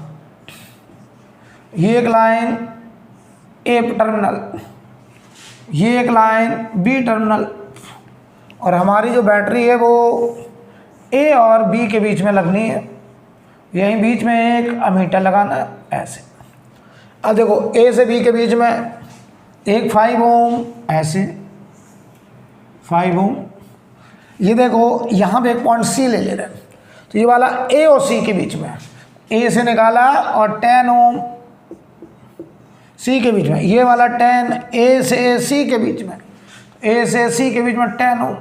ये एक लाइन ए टर्मिनल, ये एक लाइन बी टर्मिनल, और हमारी जो बैटरी है वो ए और बी के बीच में लगनी है। यहीं बीच में एक अमीटर लगाना है ऐसे। अब देखो ए से बी के बीच में एक 5 ओम, ऐसे 5 ओम। ये देखो यहाँ पे एक पॉइंट सी ले रहे हैं, तो ये वाला ए और सी के बीच में, ए से निकाला और 10 ओम सी के बीच में, ये वाला 10 ए से सी के बीच में, ए से सी के बीच में 10 ओम,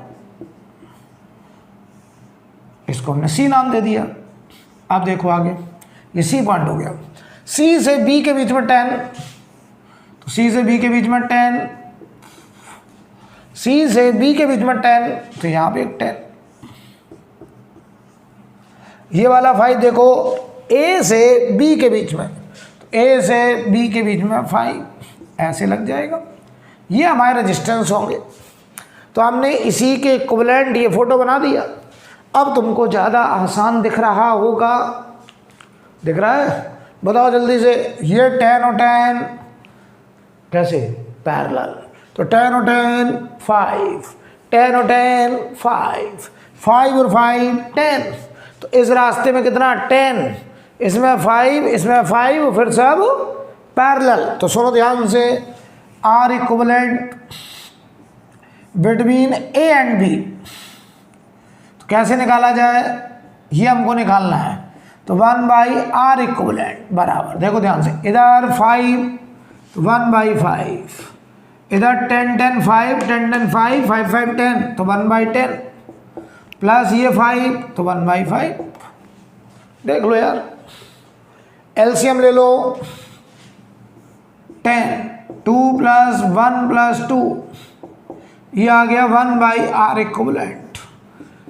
इसको हमने सी नाम दे दिया। अब देखो आगे, ये सी पॉइंट हो गया। सी से बी के बीच में 10, तो सी से बी के बीच में 10, सी से बी के बीच में 10, तो यहाँ पे एक 10। ये वाला 5 देखो ए से बी के बीच में, तो ए से बी के बीच में 5 ऐसे लग जाएगा, ये हमारे रेजिस्टेंस होंगे। तो हमने इसी के इक्विवेलेंट ये फोटो बना दिया। अब तुमको ज़्यादा आसान दिख रहा होगा, दिख रहा है? बताओ जल्दी से, ये 10 और 10 कैसे पैरेलल, तो 10 और 10 5, 10 और 10 5, 5 और 5 10। तो इस रास्ते में कितना 10, इसमें 5, इसमें 5, फिर सब पैरेलल। तो सुनो ध्यान से, R equivalent between A and B, तो कैसे निकाला जाए, ये हमको निकालना है। तो 1/r इक्विवेलेंट बराबर, देखो ध्यान से, इधर 5 तो 1/5, इधर 10 10 5, 10 10 5, 5 5 10, तो 1/10 प्लस ये 5 तो 1/5। देख लो यार, एलसीएम ले लो, 10 2 + 1 + 2, ये आ गया 1/r इक्विवेलेंट।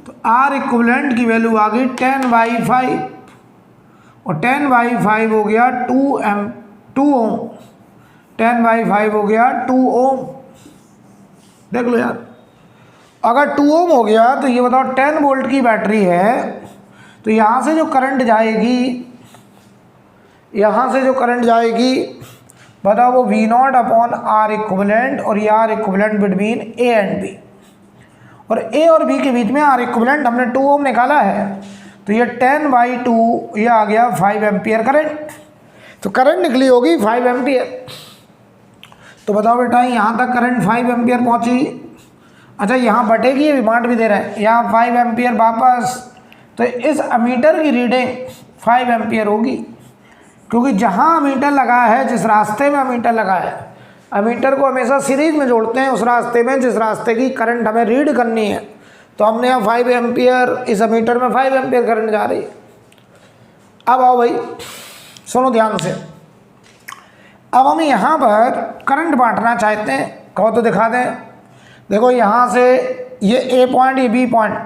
तो r इक्विवेलेंट की वैल्यू आ गई 10/5, और 10/5 हो गया 2 ओम, 10/5 हो गया 2 ओम। देख लो यार, अगर 2 ओम हो गया तो ये बताओ 10 वोल्ट की बैटरी है, तो यहाँ से जो करंट जाएगी, यहाँ से जो करंट जाएगी बताओ, वो V0/R इक्विवेलेंट, और ये R equivalent between A and B, और ए और बी के बीच में R इक्विवेलेंट हमने 2 ओम निकाला है, तो ये 10/2, ये आ गया 5 एम्पियर करंट। तो करंट निकली होगी 5 एम्पियर। तो बताओ बेटा, यहाँ तक करंट 5 एम्पियर पहुँची। अच्छा, यहाँ बटेगी, रिमांड भी दे रहे हैं, यहाँ 5 एम्पियर वापस, तो इस अमीटर की रीडिंग 5 एम्पियर होगी, क्योंकि जहाँ अमीटर लगा है, जिस रास्ते में अमीटर लगा है, अमीटर को हमेशा सीरीज में जोड़ते हैं उस रास्ते में जिस रास्ते की करंट हमें रीड करनी है। तो हमने यहाँ 5 एम्पियर, इस अमीटर में 5 एम्पियर करंट जा रही है। अब आओ भाई, सुनो ध्यान से, अब हम यहाँ पर करंट बांटना चाहते हैं, कहो तो दिखा दें। देखो यहाँ से ये ए पॉइंट, ये बी पॉइंट,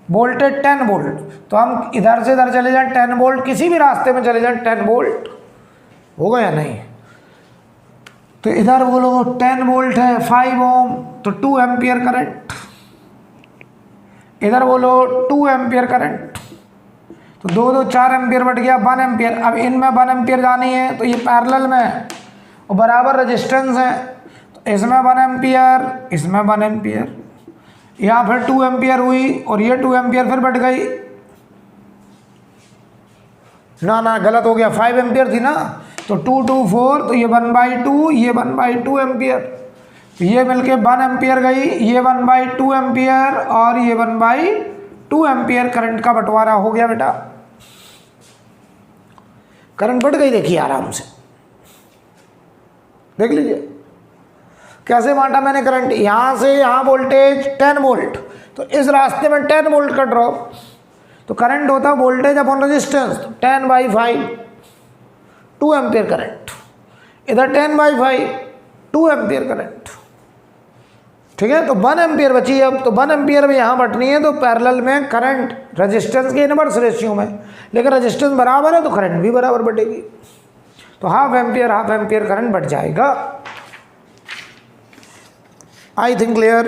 वोल्टेज 10 वोल्ट, तो हम इधर से इधर चले जाएं 10 वोल्ट, किसी भी रास्ते में चले जाएं 10 वोल्ट, होगा या नहीं? तो इधर बोलो 10 वोल्ट है, 5 ओम, तो 2 एम्पियर करंट, इधर बोलो 2 एम्पियर करंट, तो 2 2 4 एम्पियर बढ़ गया 1 एम्पियर। अब इनमें 1 एम्पियर जानी है, तो ये पैरेलल में है और बराबर रेजिस्टेंस है, तो इसमें 1 एम्पियर, इसमें 1 एम्पियर, यहाँ फिर 2 एम्पियर हुई, और ये 2 एम्पियर फिर बढ़ गई। ना गलत हो गया, 5 एम्पियर थी ना, तो 2 2 4, तो ये 1/2, ये 1/2 एम्पियर, तो ये मिलके 1 एम्पियर गई, ये 1/2 एम्पियर, और ये 1/2 एम्पियर करंट का बंटवारा हो गया बेटा। करंट बढ़ गई, देखिए आराम से देख लीजिए कैसे बांटा मैंने करंट। यहाँ से यहाँ वोल्टेज 10 वोल्ट, तो इस रास्ते में 10 वोल्ट का ड्रॉप, तो करंट होता है voltage upon resistance, 10/5 2 ampere current, इधर 10/5 2 एम्पियर करंट, ठीक है। तो 1 एम्पियर बची अब, तो 1 एम्पियर में यहाँ बटनी है, तो पैरेलल में करंट रेजिस्टेंस के इनवर्स रेशियो में, लेकिन रेजिस्टेंस बराबर है तो करंट भी बराबर बढ़ेगी, तो हाफ एम्पियर करंट बढ़ जाएगा। आई थिंक क्लियर,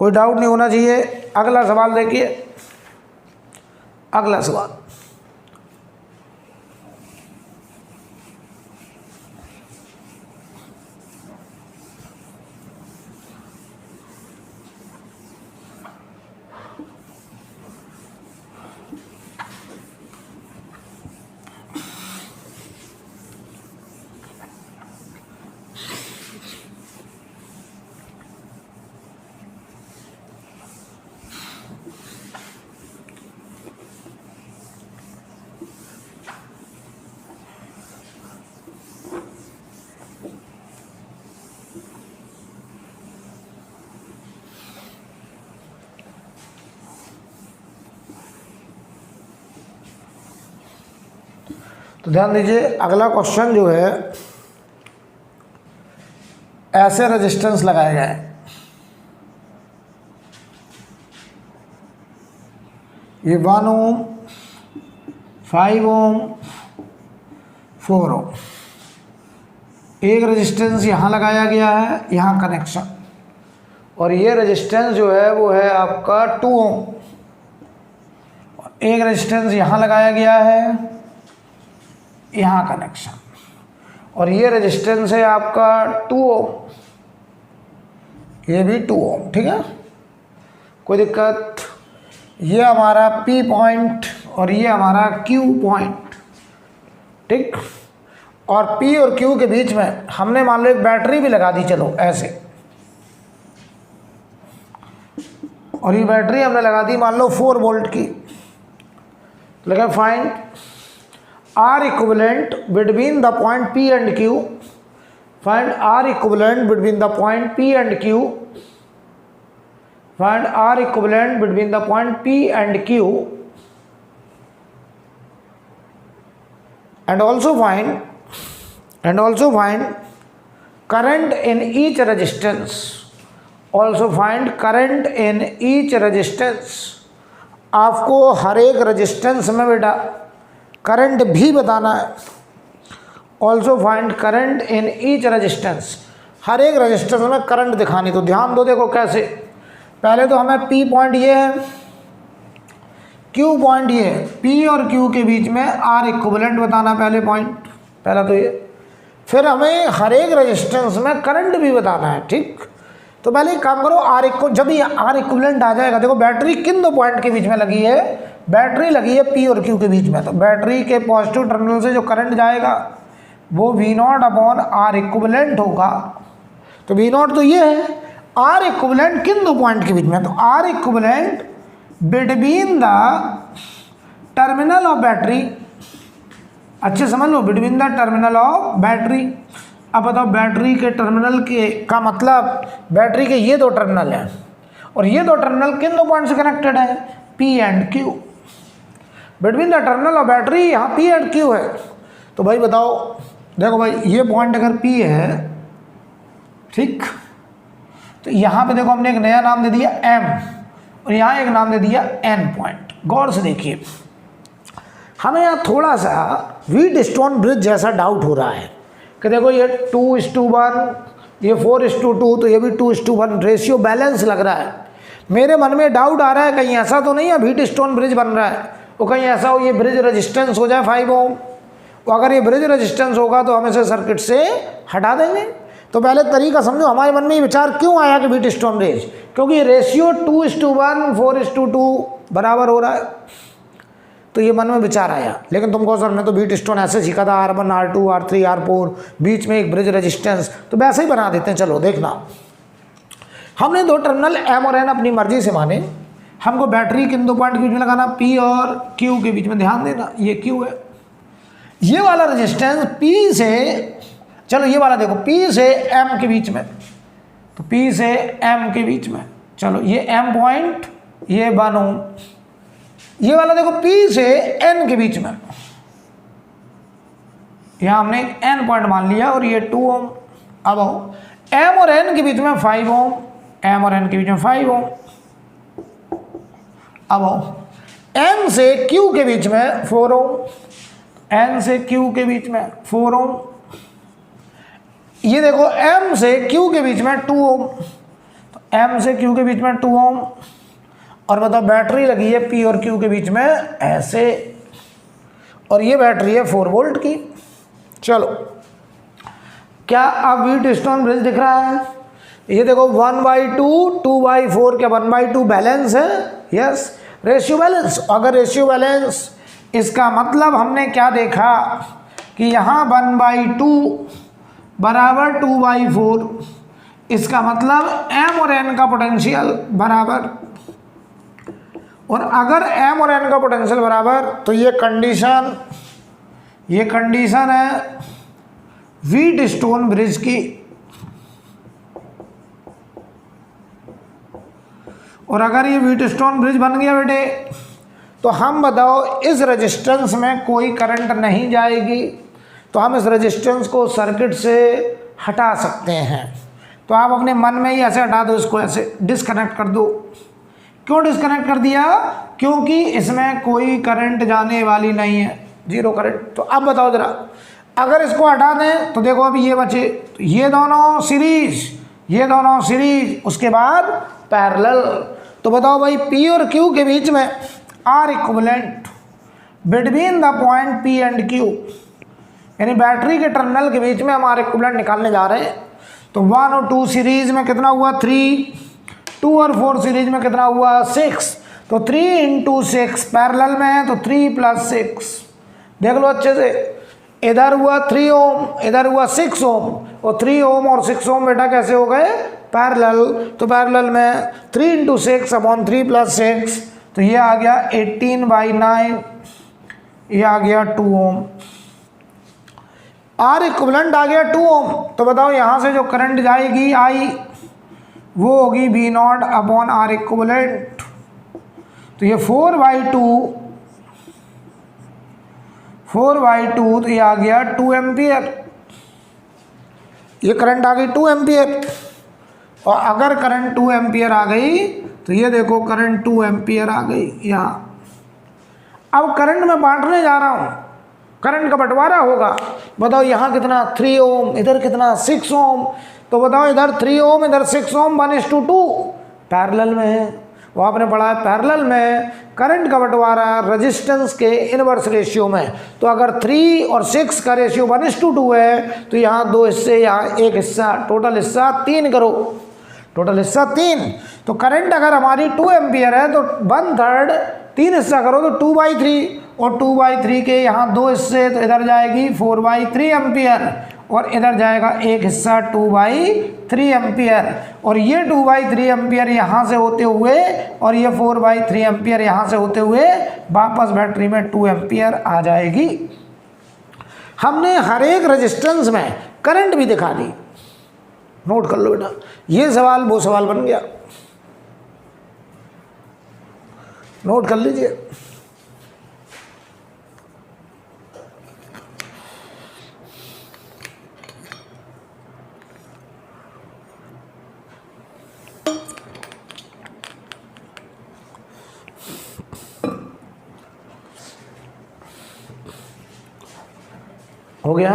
कोई डाउट नहीं होना चाहिए। अगला सवाल देखिए, अगला सवाल, तो ध्यान दीजिए, अगला क्वेश्चन जो है, ऐसे रेजिस्टेंस लगाए गए, ये 1 ओम, 5 ओम, 4 ओम। एक रेजिस्टेंस यहाँ लगाया गया है, यहाँ कनेक्शन, और ये रेजिस्टेंस जो है वो है आपका 2 ओम। एक रेजिस्टेंस यहाँ लगाया गया है, यहाँ कनेक्शन, और ये रेजिस्टेंस है आपका 2 ओम, ये भी 2 ओम। ठीक है, कोई दिक्कत? ये हमारा P पॉइंट और ये हमारा Q पॉइंट। ठीक, और P और Q के बीच में हमने मान लो एक बैटरी भी लगा दी, चलो ऐसे, और ये बैटरी हमने लगा दी मान लो 4 वोल्ट की। लगा find R equivalent between the point P and Q। Find R equivalent between the point P and Q। Find R equivalent between the point P and Q, and also find current in each resistance. Also find current in each resistance. आपको हर एक resistance में बेटा current भी बताना है। Also find current in each resistance, हर एक resistance में करंट दिखानी। तो ध्यान दो, देखो कैसे। पहले तो हमें P पॉइंट ये है, Q पॉइंट ये है, P और Q के बीच में R इक्विवेलेंट बताना पहले पॉइंट, पहला तो ये। फिर हमें हर एक रेजिस्टेंस में करंट भी बताना है। ठीक, तो पहले एक काम करो, जब ये R इक्विवेलेंट आ जाएगा, देखो बैटरी किन दो पॉइंट के बीच में लगी है? बैटरी लगी है P और Q के बीच में। तो बैटरी के पॉजिटिव टर्मिनल से जो करंट जाएगा वो V0 अपॉन R इक्विवेलेंट होगा। तो V0 तो ये है, R इक्विवेलेंट किन दो पॉइंट के बीच में? तो R equivalent between the terminal of battery, अच्छे समझ लो, between the terminal of battery. अब बताओ, बैटरी के टर्मिनल के का मतलब, बैटरी के ये दो टर्मिनल हैं, और ये दो टर्मिनल किन दो पॉइंट से कनेक्टेड है? P and Q। Between the terminal of battery यहाँ P एंड Q है। तो भाई बताओ, देखो भाई, ये पॉइंट अगर P है, ठीक, तो यहाँ पे देखो हमने एक नया नाम दे दिया M, और यहाँ एक नाम दे दिया N पॉइंट। गौर से देखिए, हमें यहाँ थोड़ा सा व्हीटस्टोन ब्रिज जैसा डाउट हो रहा है कि देखो ये 2:1, ये 4:2, तो ये भी 2:1, रेशियो बैलेंस लग रहा है। मेरे मन में डाउट आ रहा है, कहीं ऐसा तो नहीं है व्हीटस्टोन ब्रिज बन रहा है, वो कहीं ऐसा हो ये ब्रिज रेजिस्टेंस हो जाए 5 ओम। तो अगर ये ब्रिज रेजिस्टेंस होगा तो हम इसे सर्किट से हटा देंगे। तो पहले तरीका समझो, हमारे मन में ये विचार क्यों आया कि व्हीटस्टोन ब्रिज, क्योंकि रेशियो 2:1, 4:2 बराबर हो रहा है, तो ये मन में विचार आया। लेकिन तुमको सर ने तो व्हीटस्टोन ऐसे सीखा था, R1, R2, R3, R4, बीच में एक ब्रिज रेजिस्टेंस, तो वैसे ही बना देते हैं। चलो देखना, हमने दो टर्मिनल M और N अपनी मर्जी से माने, हमको बैटरी किन दो पॉइंट के बीच में लगाना? P और Q के बीच में। ध्यान देना, ये Q है, ये वाला रेजिस्टेंस P से, चलो ये वाला देखो, P से M के बीच में, तो P से M के बीच में, चलो ये M पॉइंट, ये 1 ओम। ये वाला देखो P से N के बीच में, यहाँ हमने एक N पॉइंट मान लिया, और ये 2 ओम। अब आओ, M और N के बीच में 5 ओम, M और N के बीच में 5 ओम। अब आओ, N से Q के बीच में 4 ओम, N से Q के बीच में 4 ओम। ये देखो M से Q के बीच में 2 ओम, तो M से Q के बीच में 2 ओम। और बताओ, बैटरी लगी है P और Q के बीच में ऐसे, और ये बैटरी है 4 वोल्ट की। चलो, क्या अब व्हीटस्टोन ब्रिज दिख रहा है? ये देखो 1/2, 2/4 क्या 1/2 बैलेंस है? Yes, ratio balance. अगर रेशियो बैलेंस, इसका मतलब हमने क्या देखा कि यहाँ 1/2 बराबर 2/4, इसका मतलब M और N का पोटेंशियल बराबर। और अगर M और N का पोटेंशियल बराबर, तो ये कंडीशन है व्हीटस्टोन ब्रिज की। और अगर ये व्हीटस्टोन ब्रिज बन गया बेटे, तो हम बताओ, इस रेजिस्टेंस में कोई करंट नहीं जाएगी, तो हम इस रेजिस्टेंस को सर्किट से हटा सकते हैं। तो आप अपने मन में ही ऐसे हटा दो, इसको ऐसे डिस्कनेक्ट कर दो। क्यों डिस्कनेक्ट कर दिया? क्योंकि इसमें कोई करंट जाने वाली नहीं है, 0 करंट। तो अब बताओ जरा, अगर इसको हटा दें तो देखो अभी ये बचे, तो ये दोनों सीरीज, उसके बाद पैरेलल। तो बताओ भाई P और Q के बीच में R equivalent between the point P and Q, यानी बैटरी के टर्मिनल के बीच में हम आर इक्विवेलेंट निकालने जा रहे हैं। तो 1 और 2 सीरीज में कितना हुआ 3, 2 और 4 सीरीज में कितना हुआ 6, तो 3 × 6 पैरेलल में है तो 3 + 6। देख लो अच्छे से, इधर हुआ 3 ओम, इधर हुआ 6 ओम, और 3 ओम और 6 ओम बेटा कैसे हो गए पैरेलल। तो पैरेलल में 3 × 6/3 + 6, तो ये आ गया 18/9, ये आ गया 2 ओम। आर इक्विवेलेंट आ गया 2 ओम। तो बताओ यहाँ से जो करंट जाएगी आई वो होगी V0/R इक्विवेलेंट। तो ये 4/2 तो ये आ गया 2 एम्पियर, ये करंट आ गई 2 एम्पियर। और अगर करंट 2 एम्पियर आ गई तो ये देखो करंट 2 एम्पियर आ गई यहाँ। अब करंट में बांटने जा रहा हूँ, करंट का बंटवारा होगा। बताओ यहाँ कितना 3 ओम, इधर कितना 6 ओम। तो बताओ इधर 3 ओम इधर 6 ओम 1:2 पैरेलल में है। वो आपने पढ़ा है पैरेलल में करंट का बंटवारा रेजिस्टेंस के इनवर्स रेशियो में। तो अगर 3 और 6 का रेशियो 1:2 है तो यहाँ 2 हिस्से, यहाँ 1 हिस्सा, टोटल हिस्सा 3 करो, टोटल हिस्सा 3। तो करंट अगर हमारी 2 एम्पियर है तो 1/3 3 हिस्सा करो तो 2/3, और 2/3 के यहाँ 2 हिस्से, तो इधर जाएगी 4/3 एम्पियर, और इधर जाएगा 1 हिस्सा 2/3 एम्पियर। और ये 2/3 एम्पियर यहाँ से होते हुए और ये 4/3 एम्पियर यहाँ से होते हुए वापस बैटरी में 2 एम्पियर आ जाएगी। हमने हर एक रेजिस्टेंस में करंट भी दिखा दी। नोट कर लो बेटा, ये सवाल वो सवाल बन गया, नोट कर लीजिए। हो गया।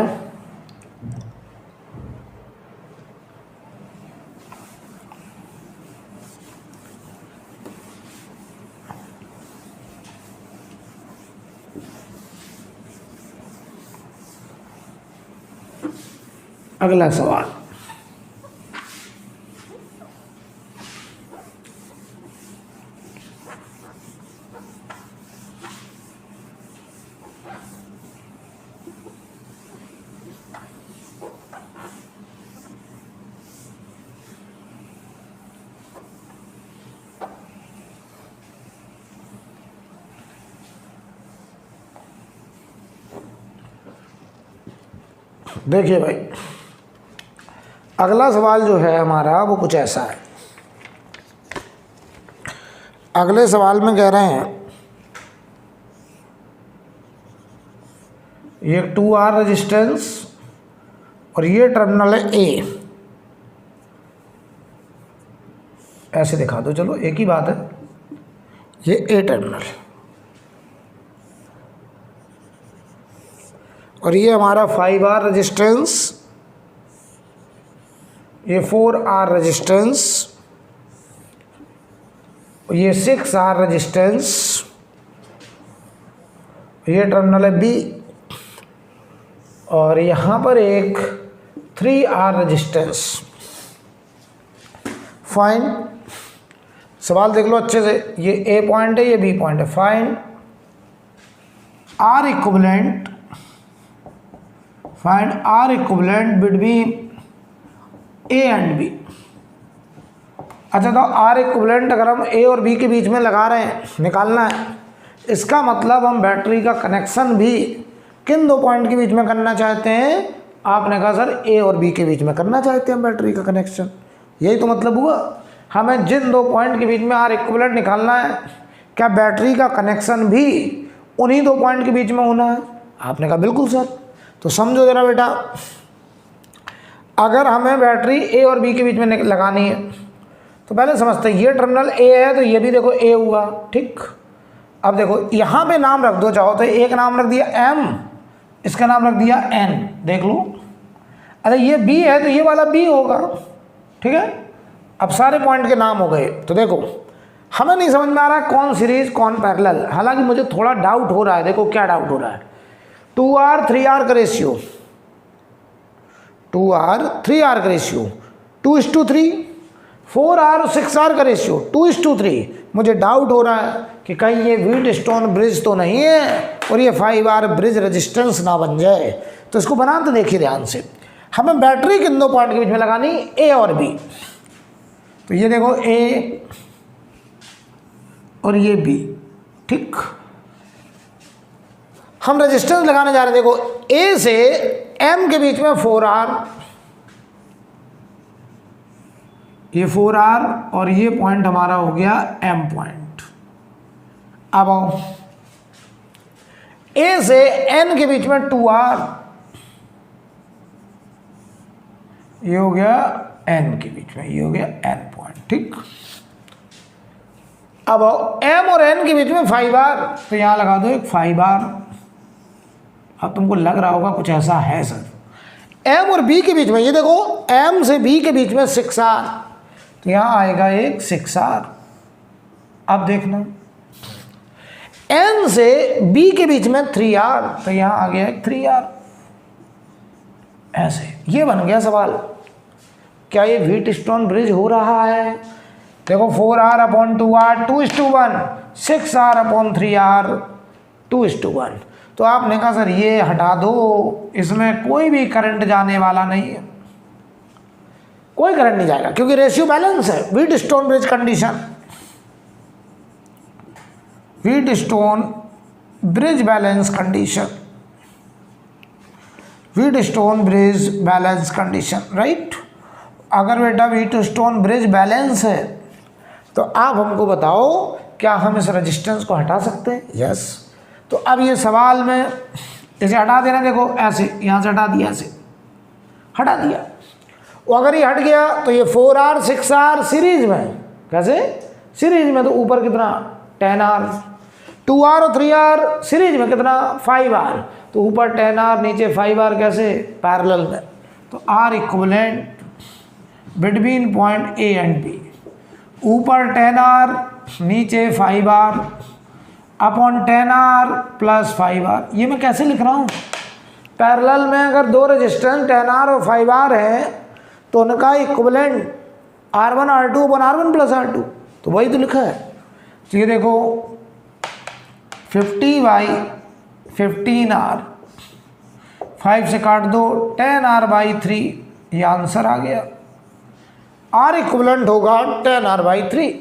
अगला सवाल, देखिए भाई, अगला सवाल जो है हमारा वो कुछ ऐसा है। अगले सवाल में कह रहे हैं ये 2R रेजिस्टेंस और ये टर्मिनल है ए, ऐसे दिखा दो, चलो एक ही बात है, ये ए टर्मिनल और ये हमारा 5R रेजिस्टेंस, ये 4R रेजिस्टेंस, ये 6R रेजिस्टेंस, ये टर्मिनल है बी, और यहाँ पर एक 3R रेजिस्टेंस। फाइंड, सवाल देख लो अच्छे से, ये ए पॉइंट है, ये बी पॉइंट है। Find R equivalent, find R equivalent between A and B. अच्छा, तो आर इक्विवेलेंट अगर हम ए और बी के बीच में लगा रहे हैं, निकालना है, इसका मतलब हम बैटरी का कनेक्शन भी किन दो पॉइंट के बीच में करना चाहते हैं? आपने कहा सर ए और बी के बीच में करना चाहते हैं हम बैटरी का कनेक्शन, यही तो मतलब हुआ। हमें जिन दो पॉइंट के बीच में आर इक्विवेलेंट निकालना है, क्या बैटरी का कनेक्शन भी उन्हीं दो पॉइंट के बीच में होना है? आपने कहा बिल्कुल सर। तो समझो जरा बेटा, अगर हमें बैटरी ए और बी के बीच में लगानी है तो पहले समझते हैं, ये टर्मिनल ए है तो ये भी देखो ए हुआ, ठीक। अब देखो यहाँ पे नाम रख दो, चाहो तो एक नाम रख दिया एम इसका नाम रख दिया n, देख लो। अरे ये b है तो ये वाला b होगा, ठीक है। अब सारे पॉइंट के नाम हो गए। तो देखो हमें नहीं समझ में आ रहा कौन सीरीज कौन पैरेलल, हालांकि मुझे थोड़ा डाउट हो रहा है। देखो क्या डाउट हो रहा है, 2r 3r का रेशियो, 2r 3r का रेशियो 2:3, 4r 6r का रेशियो 2:3। मुझे डाउट हो रहा है कि कहीं ये व्हीटस्टोन ब्रिज तो नहीं है और ये 5r ब्रिज रेजिस्टेंस ना बन जाए। तो इसको बनाते देखिए ध्यान से। हमें बैटरी किन दो पॉइंट के बीच में लगानी, ए और बी। तो ये देखो ए और ये बी, ठीक। हम रेजिस्टेंस लगाने जा रहे हैं। देखो ए से एम के बीच में 4r, ये 4r और ये पॉइंट हमारा हो गया एम पॉइंट। अब आओ ए से एन के बीच में 2r, ये हो गया एन के बीच में, ये हो गया एन पॉइंट, ठीक। अब एम और एन के बीच में 5r, तो यहां लगा दो एक 5r। अब तुमको लग रहा होगा कुछ ऐसा है सर। एम और बी के बीच में, ये देखो एम से बी के बीच में 6r, तो यहां आएगा एक 6r। अब देखना एन से बी के बीच में 3r, तो यहां आ गया एक 3r। ऐसे ये बन गया सवाल। क्या ये व्हीटस्टोन ब्रिज हो रहा है? देखो 4r/2r 2:1, 6r/3r 2:1। तो आपने कहा सर ये हटा दो, इसमें कोई भी करंट जाने वाला नहीं है, कोई करंट नहीं जाएगा क्योंकि रेशियो बैलेंस है। Wheatstone bridge condition, Wheatstone bridge balance condition, Wheatstone bridge balance condition, right. अगर बेटा व्हीटस्टोन ब्रिज बैलेंस है तो आप हमको बताओ क्या हम इस रेजिस्टेंस को हटा सकते हैं? यस। तो अब ये सवाल में इसे हटा देना, देखो ऐसे यहाँ से हटा दिया, ऐसे हटा दिया। वो अगर ये हट गया तो ये 4r 6r सीरीज में, कैसे सीरीज में, तो ऊपर कितना 10r, 2r और 3r सीरीज में कितना 5r, तो ऊपर 10r नीचे 5r, कैसे पैरेलल में। तो r equivalent between point A and B, ऊपर 10r नीचे 5r upon 10r plus 5r। ये मैं कैसे लिख रहा हूँ, पैरेलल में अगर दो रेजिस्टेंस 10r और 5r है तो उनका equivalent R1 R2 upon R1 plus R2, तो वही तो लिखा है। तो ये देखो 50/15r, 5 से काट दो 10r/3, ये आंसर आ गया। R इक्विवेलेंट होगा 10r/3।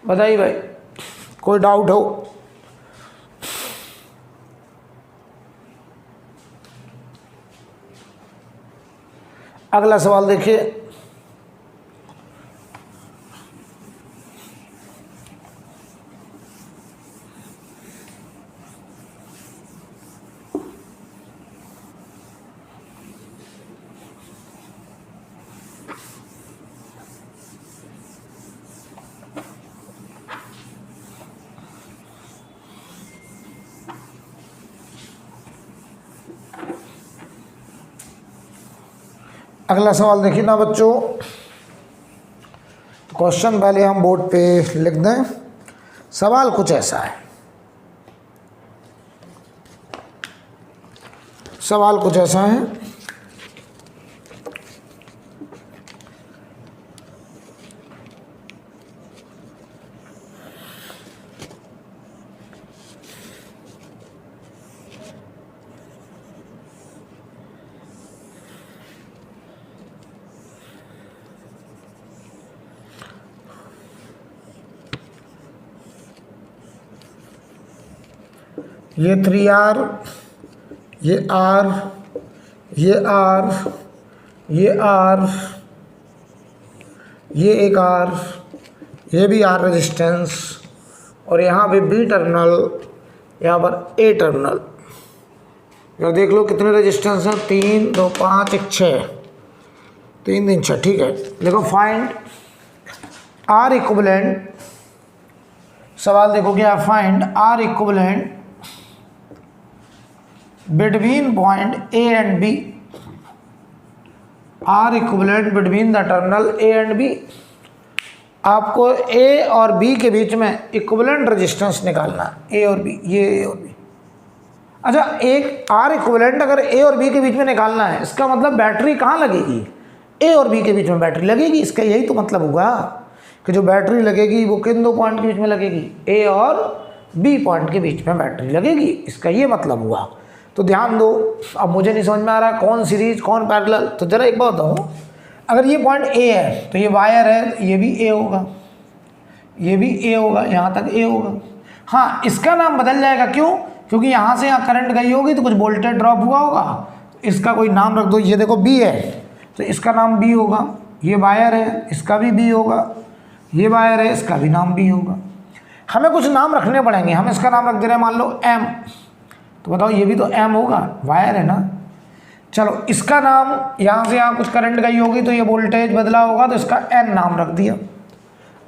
बताइए भाई, कोई डाउट हो? अगला सवाल देखिए। अगला सवाल देखिए ना बच्चों। क्वेश्चन पहले हम बोर्ड पे लिख दें। सवाल कुछ ऐसा है, सवाल कुछ ऐसा है। ये 3r, ये r, ये r, ये r, ये एक r, ये भी r रेजिस्टेंस, और यहाँ पे b टर्मिनल, यहाँ पर a टर्मिनल। यार देख लो कितने रेजिस्टेंस हैं, 3 2 5 1 6, 3 3 6, ठीक है। देखो फाइंड r इक्विवेलेंट, सवाल देखो क्या, find r equivalent between point A and B R equivalent between the terminal A and B. आपको ए और बी के बीच में इक्विवेलेंट रेजिस्टेंस निकालना है, ए और बी, ये ए और बी। अच्छा, एक आर इक्विवेलेंट अगर ए और बी के बीच में निकालना है, इसका मतलब बैटरी कहाँ लगेगी? ए और बी के बीच में बैटरी लगेगी। इसका यही तो मतलब हुआ कि जो बैटरी लगेगी वो किन दो पॉइंट के बीच में लगेगी? ए और बी पॉइंट के बीच में बैटरी लगेगी, इसका ये मतलब हुआ। तो ध्यान दो, अब मुझे नहीं समझ में आ रहा कौन सीरीज कौन पैरेलल, तो जरा एक बात बताऊँ, अगर ये पॉइंट ए है तो ये वायर है, ये भी ए होगा, ये भी ए होगा, यहाँ तक ए होगा। हाँ, इसका नाम बदल जाएगा, क्यों? क्योंकि यहाँ से यहाँ करंट गई होगी तो कुछ वोल्टेज ड्रॉप हुआ होगा, इसका कोई नाम रख दो। ये देखो बी है तो इसका नाम बी होगा, ये वायर है इसका भी बी होगा, ये वायर है इसका भी नाम बी होगा। हमें कुछ नाम रखने पड़ेंगे, हम इसका नाम रख दे रहे हैं मान लो एम, तो बताओ ये भी तो एम होगा, वायर है ना। चलो, इसका नाम यहाँ से यहाँ कुछ करंट गई होगी तो ये वोल्टेज बदला होगा, तो इसका एन नाम रख दिया।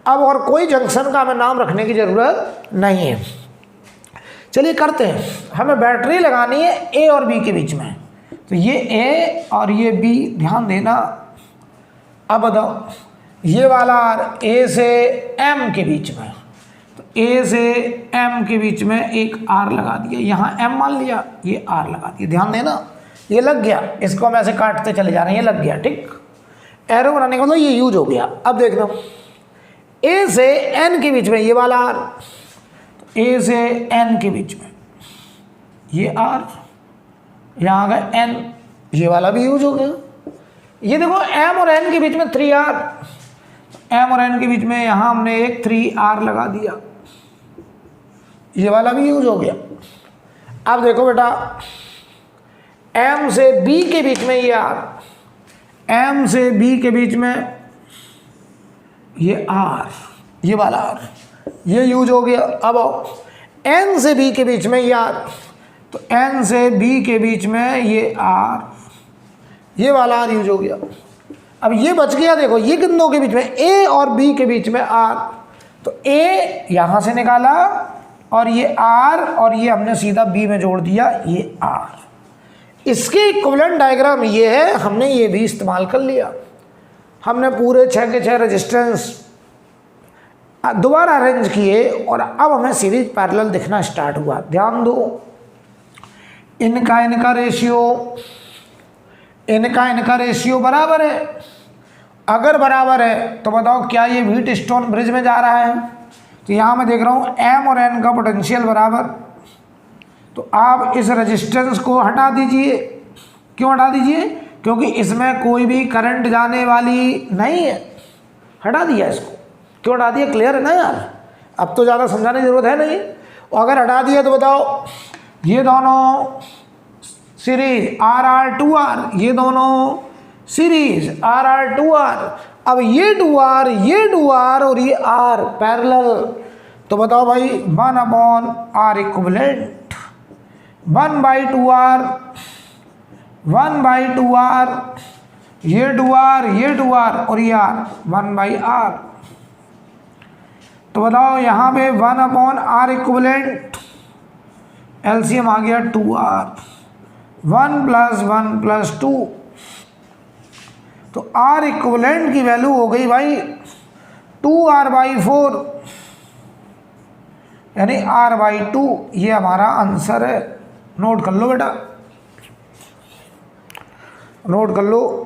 अब और कोई जंक्शन का हमें नाम रखने की ज़रूरत नहीं है। चलिए करते हैं, हमें बैटरी लगानी है ए और बी के बीच में, तो ये ए और ये बी, ध्यान देना। अब बताओ, ये वाला ए से एम के बीच में, तो ए से एम के बीच में एक आर लगा दिया, यहाँ एम मान लिया, ये आर लगा दिया। ध्यान देना, ये लग गया, इसको हम ऐसे काटते चले जा रहे हैं, ये लग गया, ठीक। एरो बनाने का मतलब ये यूज हो गया। अब देखना, ए से एन के बीच में ये वाला आर, ए से एन के बीच में ये आर, यहाँ आ गया एन, ये वाला भी यूज हो गया। ये देखो एम और एन के बीच में 3R, एम और एन के बीच में यहाँ हमने एक 3R लगा दिया, ये वाला भी यूज हो गया। अब देखो बेटा, एम से बी के बीच में ये आर, एम से बी के बीच में ये आर, ये वाला आर, ये यूज हो गया। अब आओ, एन से बी के बीच में ये आर, तो एन से बी के बीच में ये आर, ये वाला आर यूज हो गया। अब ये बच गया, देखो ये किन दो के बीच में, ए और बी के बीच में आर, तो ए यहाँ से निकाला और ये आर, और ये हमने सीधा बी में जोड़ दिया, ये आर। इसके इक्विवेलेंट डायग्राम ये है, हमने ये भी इस्तेमाल कर लिया। हमने पूरे 6 के 6 रेजिस्टेंस दोबारा अरेंज किए और अब हमें सीरीज पैरेलल दिखना स्टार्ट हुआ। ध्यान दो, इनका रेशियो बराबर है। अगर बराबर है तो बताओ क्या ये व्हीट स्टोन ब्रिज में जा रहा है? तो यहाँ मैं देख रहा हूँ एम और एन का पोटेंशियल बराबर, तो आप इस रेजिस्टेंस को हटा दीजिए। क्यों हटा दीजिए? क्योंकि इसमें कोई भी करंट जाने वाली नहीं है, हटा दिया इसको। क्यों हटा दिया? क्लियर है ना यार, अब तो ज़्यादा समझाने की जरूरत है नहीं। और अगर हटा दिया तो बताओ ये दोनों सीरीज RR2R, ये दोनों सीरीज RR2R। अब ये 2R और ये R पैरेलल, तो बताओ भाई 1/R इक्विवेलेंट, 1/2R, 1/2R, ये 2R और ये R 1/R। तो बताओ यहाँ पे 1/R इक्विवेलेंट, एलसीएम आ गया 2R, 1 + 1 + 2, तो R इक्विवेलेंट की वैल्यू हो गई भाई 2R/4, यानी R/2। ये हमारा आंसर है। नोट कर लो बेटा, नोट कर लो।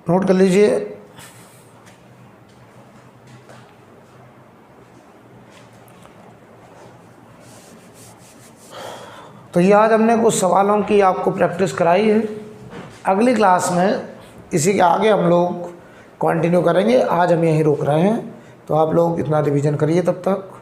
नोट कर लीजिए। तो ये आज हमने कुछ सवालों की आपको प्रैक्टिस कराई है। अगली क्लास में इसी के आगे हम लोग कंटिन्यू करेंगे। आज हम यहीं रोक रहे हैं, तो आप लोग इतना रिवीजन करिए तब तक।